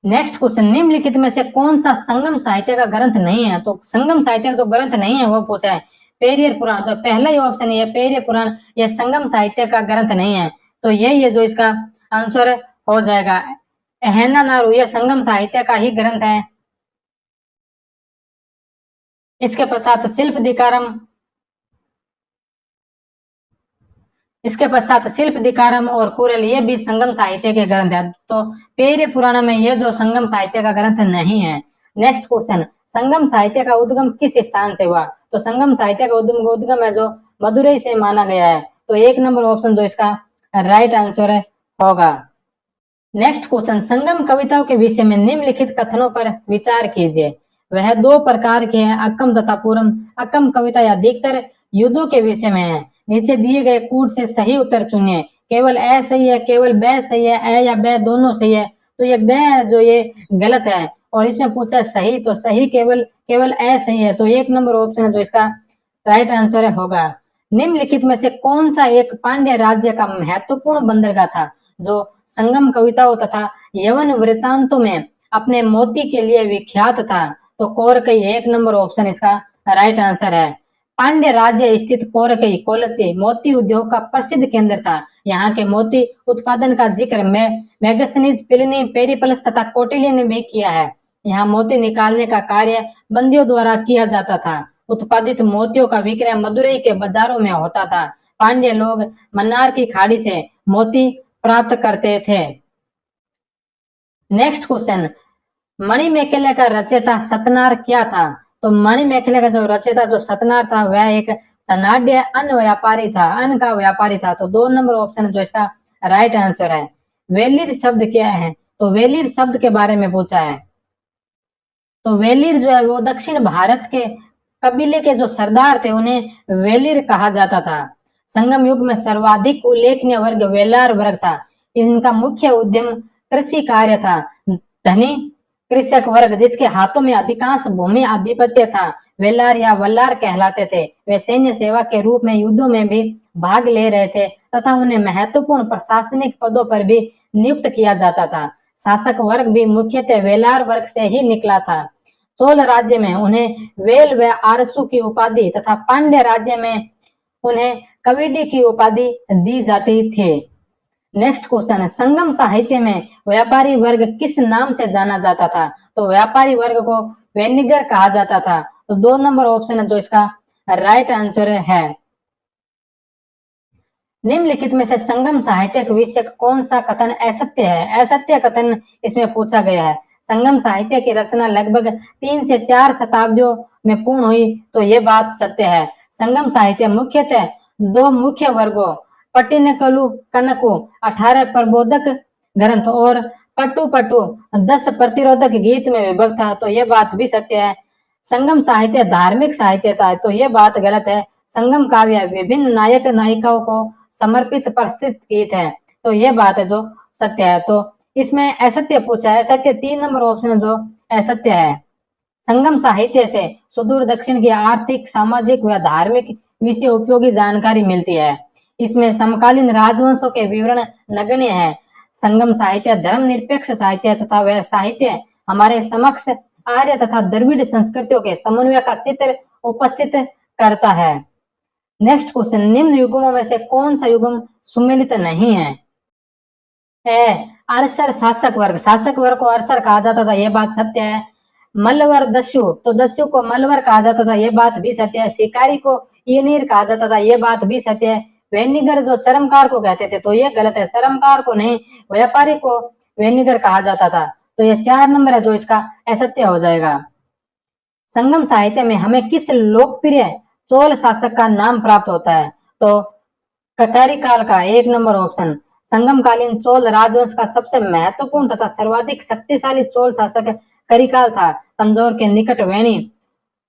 नेक्स्ट क्वेश्चन, निम्नलिखित में से कौन सा संगम साहित्य का ग्रंथ नहीं है? तो संगम साहित्य का जो ग्रंथ नहीं है वो पूछा है पेरियर पुराण। तो पहला ही ऑप्शन है पेरियर पुराण, यह संगम साहित्य का ग्रंथ नहीं है। तो यही है जो इसका आंसर हो जाएगा। अहन्नानारू यह संगम साहित्य का ही ग्रंथ है। इसके पश्चात शिल्पदिकारम और कुरल ये भी संगम साहित्य के ग्रंथ है। तो पेरिय पुराण में ये जो संगम साहित्य का ग्रंथ नहीं है। नेक्स्ट क्वेश्चन, संगम साहित्य का उद्गम किस स्थान से हुआ? तो संगम साहित्य का उद्गम है जो मदुरई से माना गया है। तो 1 नंबर ऑप्शन जो इसका राइट आंसर होगा। नेक्स्ट क्वेश्चन, संगम कविताओं के विषय में निम्नलिखित कथनों पर विचार कीजिए। वह 2 प्रकार के हैं, अक्कम तथा पूरम। अक्कम कविता अधिकतर युद्धों के विषय में है। नीचे दिए गए कूट से सही उत्तर चुनिए। केवल ए सही है, केवल बे सही है, ए या बे दोनों सही है। तो ये बे है जो ये गलत है और इसमें पूछा सही, तो सही केवल ए सही है। तो 1 नंबर ऑप्शन है जो इसका राइट आंसर होगा। निम्नलिखित में से कौन सा एक पांड्य राज्य का महत्वपूर्ण बंदरगाह था जो संगम कविताओं तथा यवन वृत्तांतों में अपने मोती के लिए विख्यात था। तो कोरकई 1 नंबर ऑप्शन इसका राइट आंसर है। पांड्य राज्य स्थित कोरकई कोलची मोती उद्योग का प्रसिद्ध केंद्र था। यहाँ के मोती उत्पादन का जिक्र मेगस्थनीज, प्लिनी, पेरिप्लस तथा कौटिल्य ने भी किया है। यहाँ मोती निकालने का कार्य बंदियों द्वारा किया जाता था। उत्पादित मोतियों का विक्रय मदुरई के बाजारों में होता था। पांड्य लोग मन्नार की खाड़ी से मोती प्राप्त करते थे। नेक्स्ट क्वेश्चन, मणिमेखले का रचयिता सतनार क्या था? तो मणिमेखले का जो रचयिता जो सतनार था वह एक धनाढ्य अन्न व्यापारी था, अन्न का व्यापारी था। तो 2 नंबर ऑप्शन जो इसका राइट आंसर है। वेलिर शब्द क्या है? तो वेलिर शब्द के बारे में पूछा है। तो वेलिर जो है वो दक्षिण भारत के कबीले के जो सरदार थे उन्हें वेलिर कहा जाता था। संगम युग में सर्वाधिक उल्लेखनीय वर्ग वेलार वर्ग था। इनका मुख्य उद्यम कृषि कार्य था। धनी कृषक वर्ग जिसके हाथों में अधिकांश भूमि आधिपत्य था वेलार या वल्लार कहलाते थे। वे सैन्य सेवा के रूप में युद्धों में भी भाग ले रहे थे तथा उन्हें महत्वपूर्ण प्रशासनिक पदों पर भी नियुक्त किया जाता था। शासक वर्ग भी मुख्यतः वेलार वर्ग से ही निकला था। चोल राज्य में उन्हें वेल व आरसू की उपाधि तथा पांड्य राज्य में उन्हें कविडी की उपाधि दी जाती थी। नेक्स्ट क्वेश्चन है, संगम साहित्य में व्यापारी वर्ग किस नाम से जाना जाता था? तो व्यापारी वर्ग को वेनिगर कहा जाता था। तो 2 नंबर ऑप्शन है जो इसका राइट आंसर है। निम्नलिखित में से संगम साहित्य के विषय कौन सा कथन असत्य है? असत्य कथन इसमें पूछा गया है। संगम साहित्य की रचना लगभग 3 से 4 शताब्दियों में पूर्ण हुई, तो ये बात सत्य है। संगम साहित्य मुख्यतः 2 मुख्य वर्गों पट्टिनकलु कनकु 18 प्रबोधक ग्रंथ और पट्टू पट्टू 10 प्रतिरोधक गीत में विभक्त था, तो ये बात भी सत्य है। संगम साहित्य धार्मिक साहित्य था, तो ये बात गलत है। संगम काव्य विभिन्न नायक नायिकाओं को समर्पित प्रस्तुत गीत है, तो ये बात है जो सत्य है। तो इसमें असत्य पूछा है, सत्य 3 नंबर ऑप्शन जो असत्य है। संगम साहित्य से सुदूर दक्षिण की आर्थिक, सामाजिक व धार्मिक विषय उपयोगी जानकारी मिलती है। इसमें समकालीन राजवंशों के विवरण नगण्य है। संगम साहित्य धर्मनिरपेक्ष साहित्य तथा वह साहित्य हमारे समक्ष आर्य तथा द्रविड़ संस्कृतियों के समन्वय का चित्र उपस्थित करता है। नेक्स्ट क्वेश्चन, निम्न युग्मों में से कौन सा युग्म सुमेलित नहीं है? अरसर शासक वर्ग, शासक वर्ग को अरसर कहा जाता था, यह बात सत्य है। मल्लवर दस्यु, तो दस्यु को मल्लवर कहा जाता था, यह बात भी सत्य है। शिकारी को ईनीर कहा जाता था, यह बात भी सत्य है। वेनिगर जो चरमकार को कहते थे, तो ये गलत है। चरमकार को नहीं, व्यापारी को वेनिगर कहा जाता था। तो ये 4 नंबर है जो इसका असत्य हो जाएगा। संगम साहित्य में हमें किस लोकप्रिय चोल शासक का नाम प्राप्त होता है? तो ककारी काल का 1 नंबर ऑप्शन। संगमकालीन चोल राजवंश का सबसे महत्वपूर्ण तथा सर्वाधिक शक्तिशाली चोल शासक करिकाल था। तंजौर के निकट वेणी,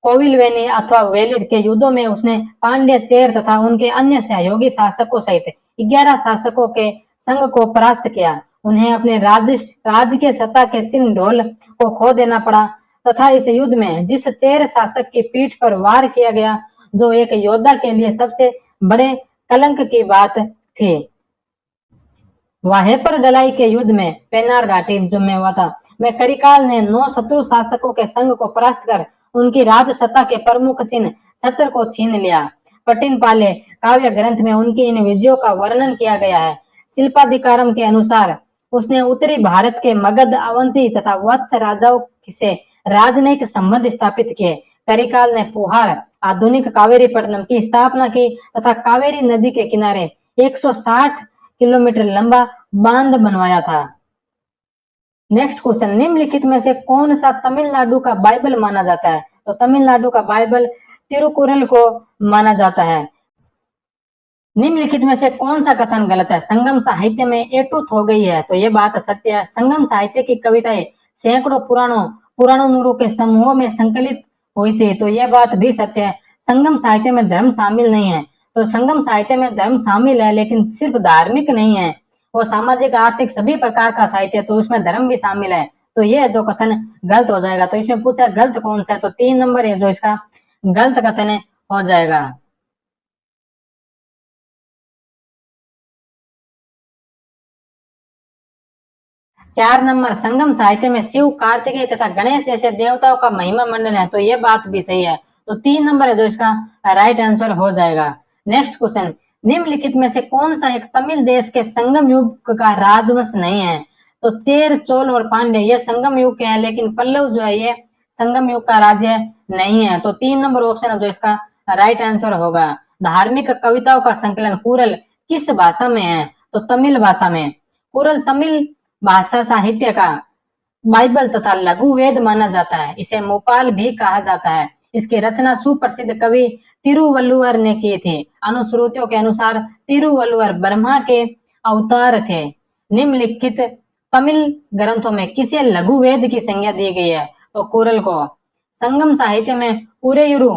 कोविलवेनी अथवा वेलिर के युद्धों में उसने पांड्य, चेर तथा उनके अन्य सहयोगी शासकों सहित 11 शासकों के संघ को परास्त किया। उन्हें अपने राज्य के सत्ता के चिन्ह ढोल को खो देना पड़ा तथा इस युद्ध में जिस चेर शासक की पीठ पर वार किया गया, जो एक योद्धा के लिए सबसे बड़े कलंक की बात थी। वाहेपर डलाई के युद्ध में पेनार घाटी जो में हुआ था, में करिकाल ने 9 शत्रु शासकों के संघ को परास्त कर उनकी राज सत्ता के प्रमुख चिन्ह छत्र को छीन लिया। पटिन पाले काव्य ग्रंथ में उनकी इन विजयों का वर्णन किया गया है। शिल्पाधिकारम के अनुसार उसने उत्तरी भारत के मगध, अवंती तथा वत्स राजाओं से राजनयिक संबंध स्थापित किए। करिकाल ने पुहार, आधुनिक कावेरीपट्टनम की स्थापना की तथा कावेरी नदी के किनारे 160 किलोमीटर लंबा बांध बनवाया था। नेक्स्ट क्वेश्चन, निम्नलिखित में से कौन सा तमिलनाडु का बाइबल माना जाता है? तो तमिलनाडु का बाइबल तिरुकुरल को माना जाता है। निम्नलिखित में से कौन सा कथन गलत है? संगम साहित्य में एकटूथ हो गई है, तो ये बात सत्य है। संगम साहित्य की कविताएं सैकड़ों पुराणों के समूहों में संकलित हुई थी, तो यह बात भी सत्य है। संगम साहित्य में धर्म शामिल नहीं है, तो संगम साहित्य में धर्म शामिल है लेकिन सिर्फ धार्मिक नहीं है, वो सामाजिक, आर्थिक सभी प्रकार का साहित्य, तो उसमें धर्म भी शामिल है। तो ये जो कथन गलत हो जाएगा। तो इसमें पूछा गलत कौन सा है, तो 3 नंबर है जो इसका गलत कथन हो जाएगा। 4 नंबर, संगम साहित्य में शिव, कार्तिकेय तथा गणेश जैसे देवताओं का महिमा मंडन है, तो ये बात भी सही है। तो 3 नंबर है जो इसका राइट आंसर हो जाएगा। नेक्स्ट क्वेश्चन, निम्नलिखित में से कौन सा एक तमिल देश के संगम युग का राजवंश नहीं है? तो चेर, चोल और पांड्य ये संगम युग के हैं, लेकिन पल्लव जो है ये संगम युग का राज्य नहीं है। तो 3 नंबर ऑप्शन है जो इसका राइट आंसर होगा। धार्मिक कविताओं का संकलन कुरल किस भाषा में है? तो तमिल भाषा में। कुरल तमिल भाषा साहित्य का बाइबल तथा लघु वेद माना जाता है। इसे मुपाल भी कहा जाता है। इसकी रचना सुप्रसिद्ध कवि तिरुवल्लुवर ने की थी। अनुश्रुतियों के अनुसार तिरुवल्लुवर ब्रह्मा के अवतार थे। निम्नलिखित तमिल ग्रंथों में किसे लघु वेद की संज्ञा दी गई है? तो कुरल को। संगम साहित्य में उरेयुरु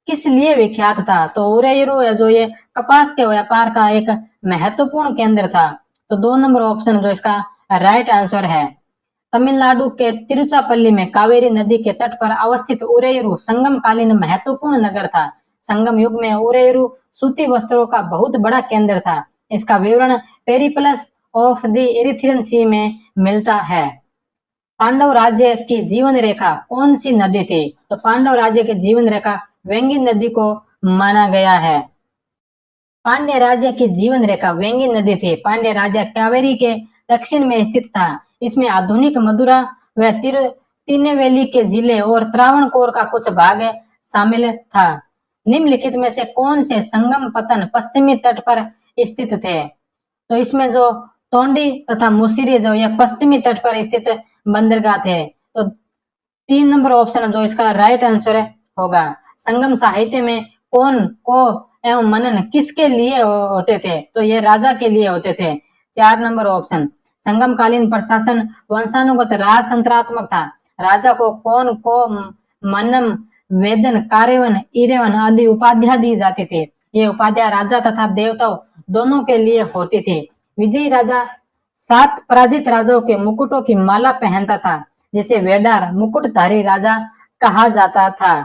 किस लिए विख्यात था? तो उरेयुरु है जो ये कपास के व्यापार का एक महत्वपूर्ण केंद्र था। तो 2 नंबर ऑप्शन जो इसका राइट आंसर है। तमिलनाडु के तिरुचिरापल्ली में कावेरी नदी के तट पर अवस्थित उरेयूरू संगम कालीन महत्वपूर्ण नगर था। संगम युग में उरेयूरू सूती वस्त्रों का बहुत बड़ा केंद्र था। इसका विवरण पेरिप्लस ऑफ द इरिथ्रियन सी में मिलता है। पांडव राज्य की जीवन रेखा कौन सी नदी थी? तो पांडव राज्य की जीवन रेखा वेंगी नदी को माना गया है। पांड्य राज्य की जीवन रेखा वेंगी नदी थी। पांड्य राज्य कावेरी के दक्षिण में स्थित था। इसमें आधुनिक मदुरा व तिरुनेवेली के जिले और त्रावणकोर का कुछ भाग शामिल था। निम्नलिखित में से कौन से संगम पतन पश्चिमी तट पर स्थित थे? तो इसमें जो तोंडी तथा मुसिरी जो ये पश्चिमी तट पर स्थित बंदरगाह थे। तो 3 नंबर ऑप्शन जो इसका राइट आंसर होगा। संगम साहित्य में कौन को एवं मनन किसके लिए होते थे? तो ये राजा के लिए होते थे। 4 नंबर ऑप्शन। संगमकालीन प्रशासन वंशानुगत राजतंत्रात्मक था। राजा को कौन को मनम, वेदन, कार्यवन, इरेवन आदि उपाधियां दी जाती थी। ये उपाधियां राजा तथा देवताओं दोनों के लिए होती थी। विजयी राजा 7 पराजित राजाओं के मुकुटों की माला पहनता था, जिसे वेडार मुकुटधारी राजा कहा जाता था।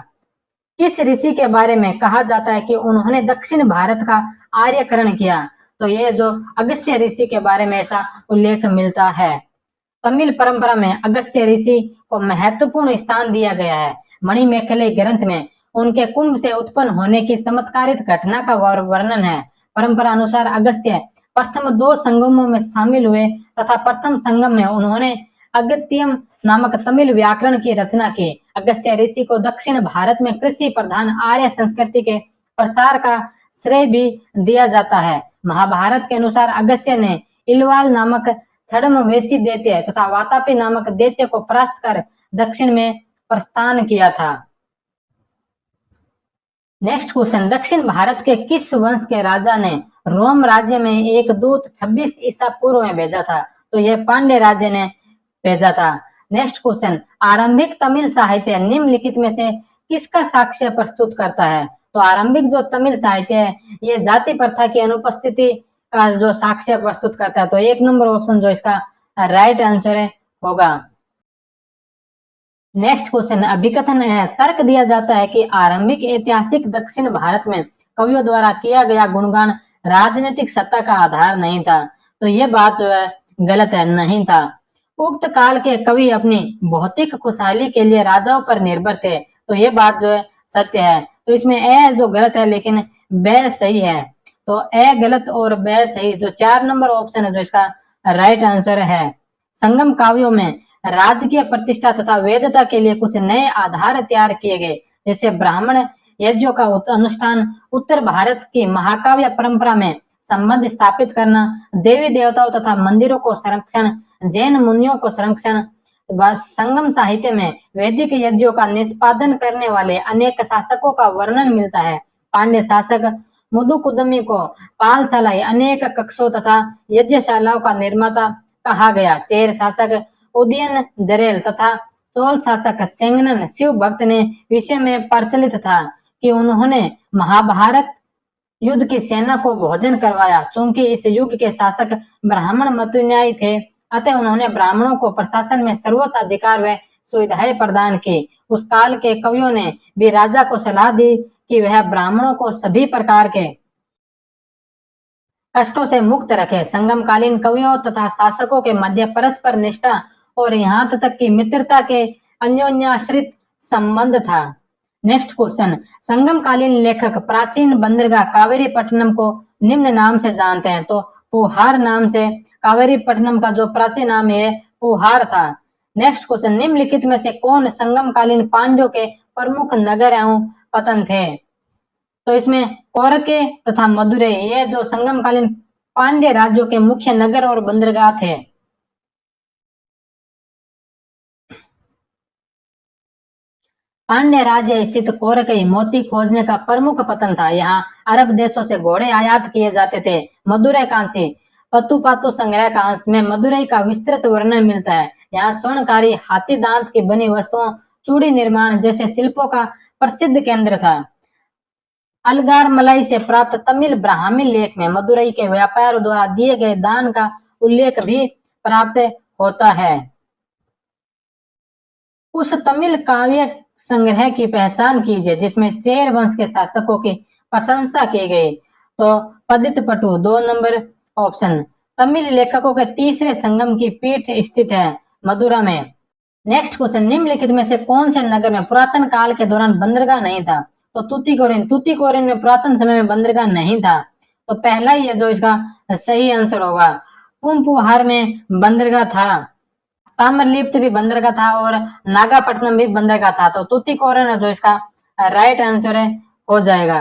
किस ऋषि के बारे में कहा जाता है कि उन्होंने दक्षिण भारत का आर्यकरण किया? तो ये जो अगस्त्य ऋषि के बारे में ऐसा उल्लेख मिलता है। तमिल परंपरा में अगस्त्य ऋषि को महत्वपूर्ण स्थान दिया गया है। मणिमेखले ग्रंथ में उनके कुंभ से उत्पन्न होने की चमत्कारित घटना का वर्णन है। परंपरा अनुसार अगस्त्य प्रथम 2 संगमों में शामिल हुए तथा प्रथम संगम में उन्होंने अगस्त्यम नामक तमिल व्याकरण की रचना की। अगस्त्य ऋषि को दक्षिण भारत में कृषि प्रधान आर्य संस्कृति के प्रसार का श्रेय भी दिया जाता है। महाभारत के अनुसार अगस्त्य ने इलवाल नामक छद्मवेशी दैत्य तथा वातापी नामक दैत्य को परास्त कर दक्षिण में प्रस्थान किया था। नेक्स्ट क्वेश्चन, दक्षिण भारत के किस वंश के राजा ने रोम राज्य में एक दूत 26 ईसा पूर्व में भेजा था? तो यह पांड्य राज्य ने भेजा था। नेक्स्ट क्वेश्चन, आरंभिक तमिल साहित्य निम्नलिखित में से किसका साक्ष्य प्रस्तुत करता है? तो आरंभिक जो तमिल साहित्य है ये जाति प्रथा की अनुपस्थिति का जो साक्ष्य प्रस्तुत करता है। तो 1 नंबर ऑप्शन जो इसका राइट आंसर होगा। नेक्स्ट क्वेश्चन, अभिकथन है, तर्क दिया जाता है कि आरंभिक ऐतिहासिक दक्षिण भारत में कवियों द्वारा किया गया गुणगान राजनीतिक सत्ता का आधार नहीं था। तो ये बात जो है गलत है, नहीं था। उक्त काल के कवि अपनी भौतिक खुशहाली के लिए राजाओं पर निर्भर थे। तो ये बात जो है सत्य है। तो इसमें ए जो गलत है लेकिन ब सही है। तो ए गलत और ब सही। तो 4 नंबर ऑप्शन है जो इसका राइट आंसर है। संगम काव्यों में राजकीय प्रतिष्ठा तथा वेदता के लिए कुछ नए आधार तैयार किए गए, जैसे ब्राह्मण यज्ञों का अनुष्ठान, उत्तर भारत की महाकाव्य परंपरा में संबंध स्थापित करना, देवी देवताओं तथा मंदिरों को संरक्षण, जैन मुनियों को संरक्षण। संगम साहित्य में वैदिक यज्ञों का निष्पादन करने वाले अनेक शासकों का वर्णन मिलता है। पांड्य शासक मुदुकुदमी को पालशाला अनेक कक्षों तथा यज्ञशालाओं का निर्माता कहा गया। चेर शासक उदयन जरेल तथा चोल शासक सेंगनन शिव भक्त ने विषय में प्रचलित था कि उन्होंने महाभारत युद्ध की सेना को भोजन करवाया। चूंकि इस युग के शासक ब्राह्मण मतनुयायी थे, अतः उन्होंने ब्राह्मणों को प्रशासन में सर्वोच्च अधिकार व सुविधाएं प्रदान की। उस काल के कवियों ने भी राजा को सलाह दी कि वह ब्राह्मणों को सभी प्रकार के कष्टों से मुक्त रखे। संगमकालीन कवियों तथा शासकों के मध्य परस्पर निष्ठा और यहाँ तक कि मित्रता के अन्योन्याश्रित संबंध था। नेक्स्ट क्वेश्चन, संगमकालीन लेखक प्राचीन बंदरगाह कावेरीपट्टनम को निम्न नाम से जानते हैं। तो पुहार नाम से कावेरीपट्टनम का जो प्राचीन नाम है पुहार था। नेक्स्ट क्वेश्चन, निम्नलिखित में से कौन संगमकालीन पांड्यों के प्रमुख नगर एवं पतन थे। तो इसमें कोरके तथा मदुरै ये जो संगमकालीन पांड्य राज्यों के मुख्य नगर और बंदरगाह थे। पांड्य राज्य स्थित कोरकई मोती खोजने का प्रमुख पतन था। यहाँ अरब देशों से घोड़े आयात किए जाते थे। मदुरै कांसी पत्तू पातू संग्रह का अंश में मदुरै का विस्तृत वर्णन मिलता है। यहाँ स्वर्णकारी हाथी दांत की बनी वस्तुओं, चूड़ी निर्माण जैसे शिल्पों का प्रसिद्ध केंद्र था। अलगार मलाई से प्राप्त तमिल ब्राह्मी लेख में मदुरै के व्यापारियों द्वारा दिए गए दान का उल्लेख भी प्राप्त होता है। उस तमिल काव्य संग्रह की पहचान कीजिए जिसमें चेर वंश के शासकों की प्रशंसा की गई। तो पदित पटु 2 नंबर ऑप्शन। तमिल लेखकों के तीसरे संगम की पीठ स्थित है मदुरा में। नेक्स्ट क्वेश्चन, निम्नलिखित में से कौन से नगर में पुरातन काल के दौरान बंदरगाह नहीं था। तो तुतीकोरिन में पुरातन समय में बंदरगाह नहीं था। तो पहला ये जो इसका सही आंसर होगा। पुम्पुहार में बंदरगाह था, ताम्रलिप्त भी बंदरगाह था और नागापट्टनम भी बंदरगाह था। तो तुतीकोरिन जो इसका राइट आंसर है हो जाएगा।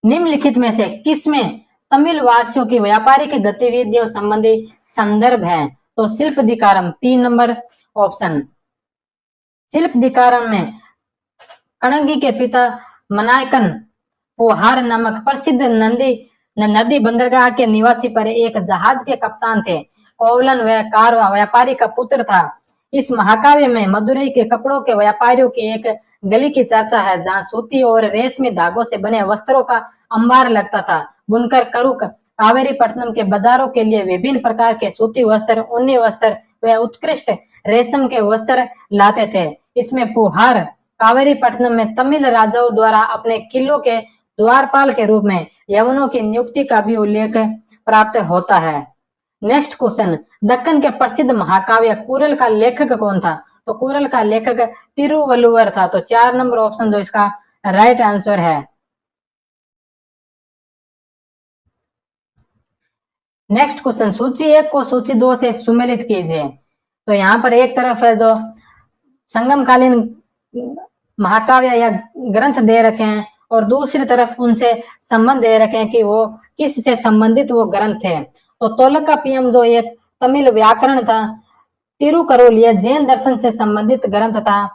निम्नलिखित में से किसमें तमिल वासियों की व्यापारिक गतिविधियों संबंधी संदर्भ है। तो शिल्पदिकारम 3 नंबर ऑप्शन। शिल्पदिकारम में कणगी के पिता मनायकन पुहार नामक प्रसिद्ध नदी बंदरगाह के निवासी पर एक जहाज के कप्तान थे। कोवलन व कारवा व्यापारी का पुत्र था। इस महाकाव्य में मदुरै के कपड़ों के व्यापारियों की एक गली की चर्चा है जहाँ सूती और रेशमी धागों से बने वस्त्रों का अंबार लगता था। बुनकर करुक कावेरीपट्टनम के बाजारों के लिए विभिन्न प्रकार के सूती वस्त्र, ऊनी वस्त्र व उत्कृष्ट रेशम के वस्त्र लाते थे। इसमें पुहार कावेरीपट्टनम में तमिल राजाओं द्वारा अपने किलों के द्वारपाल के रूप में यवनों की नियुक्ति का भी उल्लेख प्राप्त होता है। नेक्स्ट क्वेश्चन, दक्कन के प्रसिद्ध महाकाव्य कुरल का लेखक कौन था। तो कुरल का लेखक तिरुवल्लुवर था। तो 4 नंबर ऑप्शन जो इसका राइट आंसर है। नेक्स्ट क्वेश्चन, सूची 1 को सूची 2 से सुमेलित कीजिए। तो यहाँ पर एक तरफ है जो संगमकालीन महाकाव्य या ग्रंथ दे रखे हैं और दूसरी तरफ उनसे संबंध दे रखे हैं कि वो किस से संबंधित वो ग्रंथ है। तो तोलकाप्पियम जो एक तमिल व्याकरण था, तिरुकरोल यह जैन दर्शन से संबंधित ग्रंथ था,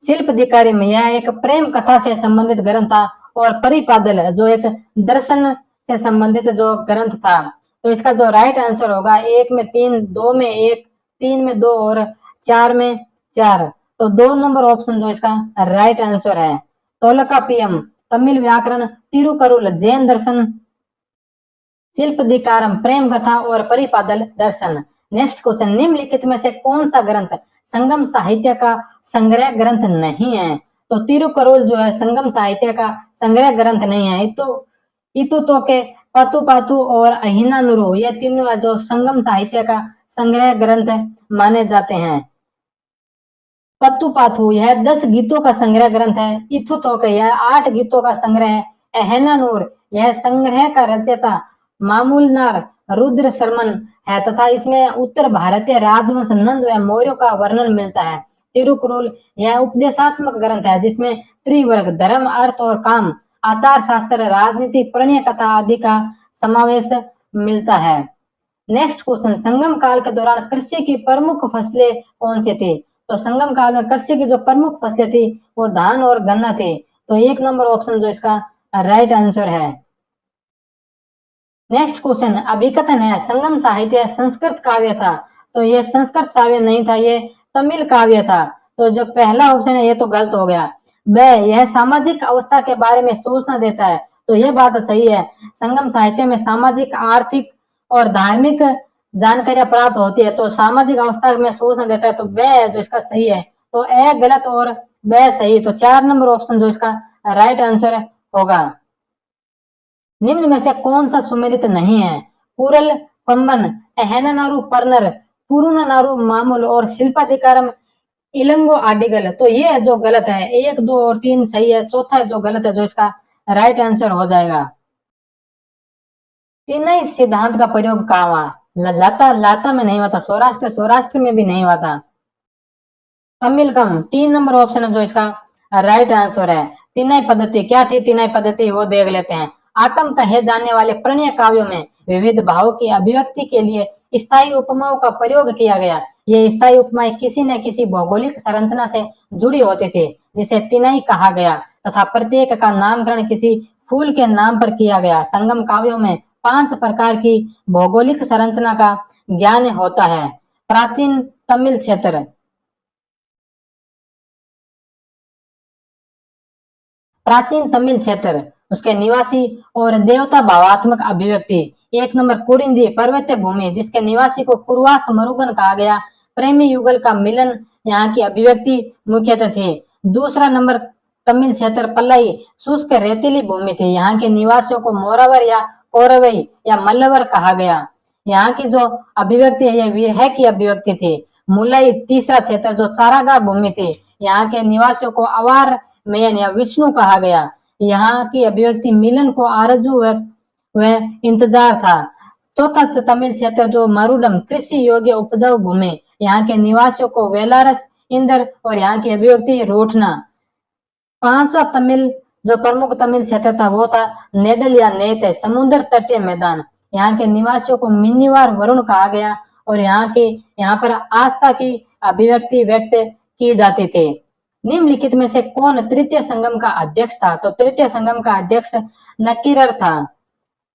शिल्पदिकारम यह एक प्रेम कथा से संबंधित ग्रंथ था और परिपादल जो एक दर्शन से संबंधित जो ग्रंथ था। तो इसका जो राइट आंसर होगा 1 में 3, 2 में 1, 3 में 2 और 4 में 4। तो 2 नंबर ऑप्शन जो इसका राइट आंसर है। तोलकाप्पियम तमिल व्याकरण, तिरुकरुल जैन दर्शन, शिल्पदिकारम प्रेम कथा और परिपादल दर्शन। नेक्स्ट क्वेश्चन, निम्नलिखित में से कौन सा ग्रंथ संगम साहित्य का संग्रह ग्रंथ नहीं है। तो तिरुकरुल जो है संगम साहित्य का संग्रह ग्रंथ नहीं है। इतु तो के पतु पातु और अहिनानुरु ये तीनों जो संगम साहित्य का संग्रह ग्रंथ माने जाते हैं। पत्तू पाथु यह 10 गीतों का संग्रह ग्रंथ है। इथु तो के यह 8 गीतों का संग्रह है। अहनानूर यह संग्रह का रचयिता मामूलनार रुद्र शर्मन है तथा इसमें उत्तर भारतीय राजवंश नंद व मौर्यों का वर्णन मिलता है। तिरुकुरुल यह उपदेशात्मक ग्रंथ है जिसमें त्रिवर्ग धर्म, अर्थ और काम, आचार शास्त्र, राजनीति, प्रणय कथा आदि का समावेश मिलता है। नेक्स्ट क्वेश्चन, संगम काल के दौरान कृषि की प्रमुख फसलें कौन सी थी। तो संगम काल में कृषि की जो प्रमुख फसलें थी वो धान और गन्ना थी। तो 1 नंबर ऑप्शन जो इसका राइट आंसर है। नेक्स्ट क्वेश्चन, अभिकथन है संगम साहित्य संस्कृत काव्य था। तो ये संस्कृत काव्य नहीं था, ये तमिल काव्य था। तो जो पहला ऑप्शन है ये तो गलत हो गया। यह सामाजिक अवस्था के बारे में सूचना देता है। तो ये बात सही है, संगम साहित्य में सामाजिक, आर्थिक और धार्मिक जानकारियां प्राप्त होती है। तो सामाजिक अवस्था में सूचना देता है। तो ब जो इसका सही है। तो ए गलत और ब सही। तो 4 नंबर ऑप्शन जो इसका राइट आंसर होगा। निम्न में से कौन सा सुमेलित नहीं है? कुरल, पंबन, अहननारू पर्नर, पुरुननारू मामूल और शिल्पाधिकारम इलंगो आर्टिकल। तो ये जो गलत है, 1, 2 और 3 सही है, चौथा जो गलत है, जो इसका राइट आंसर हो जाएगा। तिनई सिद्धांत का प्रयोग कहाँ हुआ? लाता लाता में नहीं हुआ था, सौराष्ट्र में भी नहीं हुआ था। तमिलकम 3 नंबर ऑप्शन है जो इसका राइट आंसर है। तिनई पद्धति क्या थी? तिनई पद्धति वो देख लेते हैं। आकम कहे जाने वाले प्रणय काव्यों में विविध भावों की अभिव्यक्ति के लिए स्थायी उपमाओं का प्रयोग किया गया। ये स्थायी उपमाएं किसी न किसी भौगोलिक संरचना से जुड़ी होती थी, जिसे तिनई कहा गया, तथा प्रत्येक का नामकरण किसी फूल के नाम पर किया गया। संगम काव्यों में 5 प्रकार की भौगोलिक संरचना का ज्ञान होता है। प्राचीन तमिल क्षेत्र, प्राचीन तमिल क्षेत्र, उसके निवासी और देवता भावात्मक अभिव्यक्ति। 1 नंबर कुरिंजी पर्वतीय भूमि, जिसके निवासी को कुर्वास मरुगन कहा गया। प्रेमी युगल का मिलन यहाँ की अभिव्यक्ति मुख्यतः थी। दूसरा नंबर तमिल क्षेत्र पल्लई, शुष्क रेतीली भूमि थी। यहाँ के निवासियों को मोरावर या कोरवई या मल्लवर कहा गया। यहाँ की जो अभिव्यक्ति है, ये विरह की अभिव्यक्ति थी। मुलई तीसरा क्षेत्र, जो चारागाह भूमि थी। यहाँ के निवासियों को अवार मेयन या विष्णु कहा गया। यहाँ की अभिव्यक्ति मिलन को आरजू व इंतजार था। चौथा तमिल क्षेत्र जो मरुडम, कृषि योग्य उपजाऊ भूमि। यहाँ के निवासियों को वेलारस इंद्र और यहाँ की अभिव्यक्ति रोठना। पांचवा तमिल जो प्रमुख तमिल क्षेत्र था वो था नेदल या नेत, समुद्र तटीय मैदान। यहाँ के निवासियों को मिन्नीवार वरुण कहा गया और यहाँ पर आस्था की अभिव्यक्ति व्यक्त की जाती थी। निम्नलिखित में से कौन तृतीय संगम का अध्यक्ष था? तो तृतीय संगम का अध्यक्ष नकीरर था।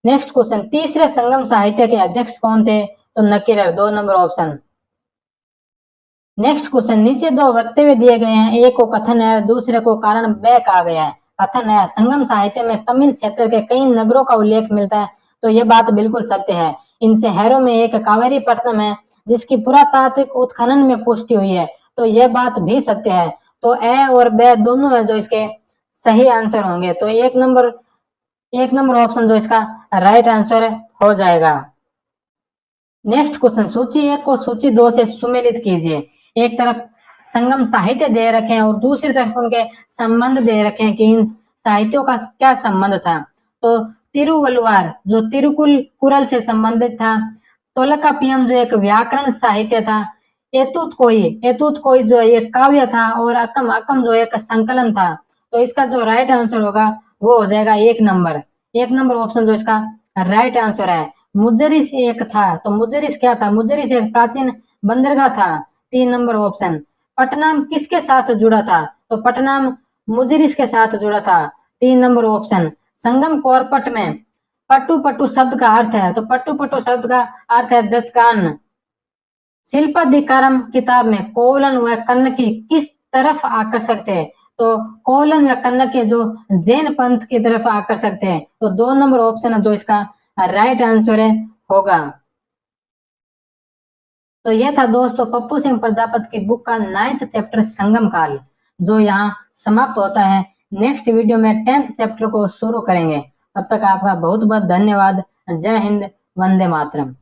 नेक्स्ट क्वेश्चन, तीसरे संगम साहित्य के अध्यक्ष कौन थे? तो नकीरर, 2 नंबर ऑप्शन। नेक्स्ट क्वेश्चन, नीचे 2 वक्तव्य दिए गए हैं, एक को कथन है, दूसरे को कारण ब कहा गया है। कथन है, संगम साहित्य में तमिल क्षेत्र के कई नगरों का उल्लेख मिलता है। तो ये बात बिल्कुल सत्य है। इन शहरों में एक कावेरीपट्टनम है, जिसकी पुरातात्विक उत्खनन में पुष्टि हुई है। तो यह बात भी सत्य है। तो ए और ब दोनों है जो इसके सही आंसर होंगे। तो 1 नंबर ऑप्शन जो इसका राइट आंसर हो जाएगा। नेक्स्ट क्वेश्चन, सूची 1 को सूची 2 से सुमेलित कीजिए। एक तरफ संगम साहित्य दे रखे हैं और दूसरी तरफ उनके संबंध दे रखे हैं कि इन साहित्यों का क्या संबंध था। तो तिरुवल्लुवार जो तिरुकुरल से संबंधित था। तोलकापियम जो एक व्याकरण साहित्य था। एतुत कोई जो एक काव्य था। और अकम जो एक संकलन था। तो इसका जो राइट आंसर होगा वो हो जाएगा 1 नंबर। 1 नंबर ऑप्शन जो इसका राइट आंसर है। मुजरिस एक था। तो मुजरिस क्या था? मुजरिस एक प्राचीन बंदरगाह था। 3 नंबर ऑप्शन। पटनाम किसके साथ जुड़ा था? तो पटनाम मुजरिस के साथ जुड़ा था। 3 नंबर ऑप्शन। संगम कॉर्पट में पट्टू पट्टू शब्द का अर्थ है। तो पट्टू पट्टू शब्द का अर्थ है दशकान। शिल्पाधिकारम किताब में कोलन व कन्नकी किस तरफ आकर्षक थे? तो कोलन व कन्नकी जो जैन पंथ की तरफ आकर्षक थे। तो 2 नंबर ऑप्शन है जो इसका राइट आंसर है होगा। तो यह था दोस्तों पप्पू सिंह प्रजापति की बुक का 9th चैप्टर संगम काल, जो यहाँ समाप्त होता है। नेक्स्ट वीडियो में 10th चैप्टर को शुरू करेंगे। तब तक आपका बहुत बहुत धन्यवाद। जय हिंद, वंदे मातरम।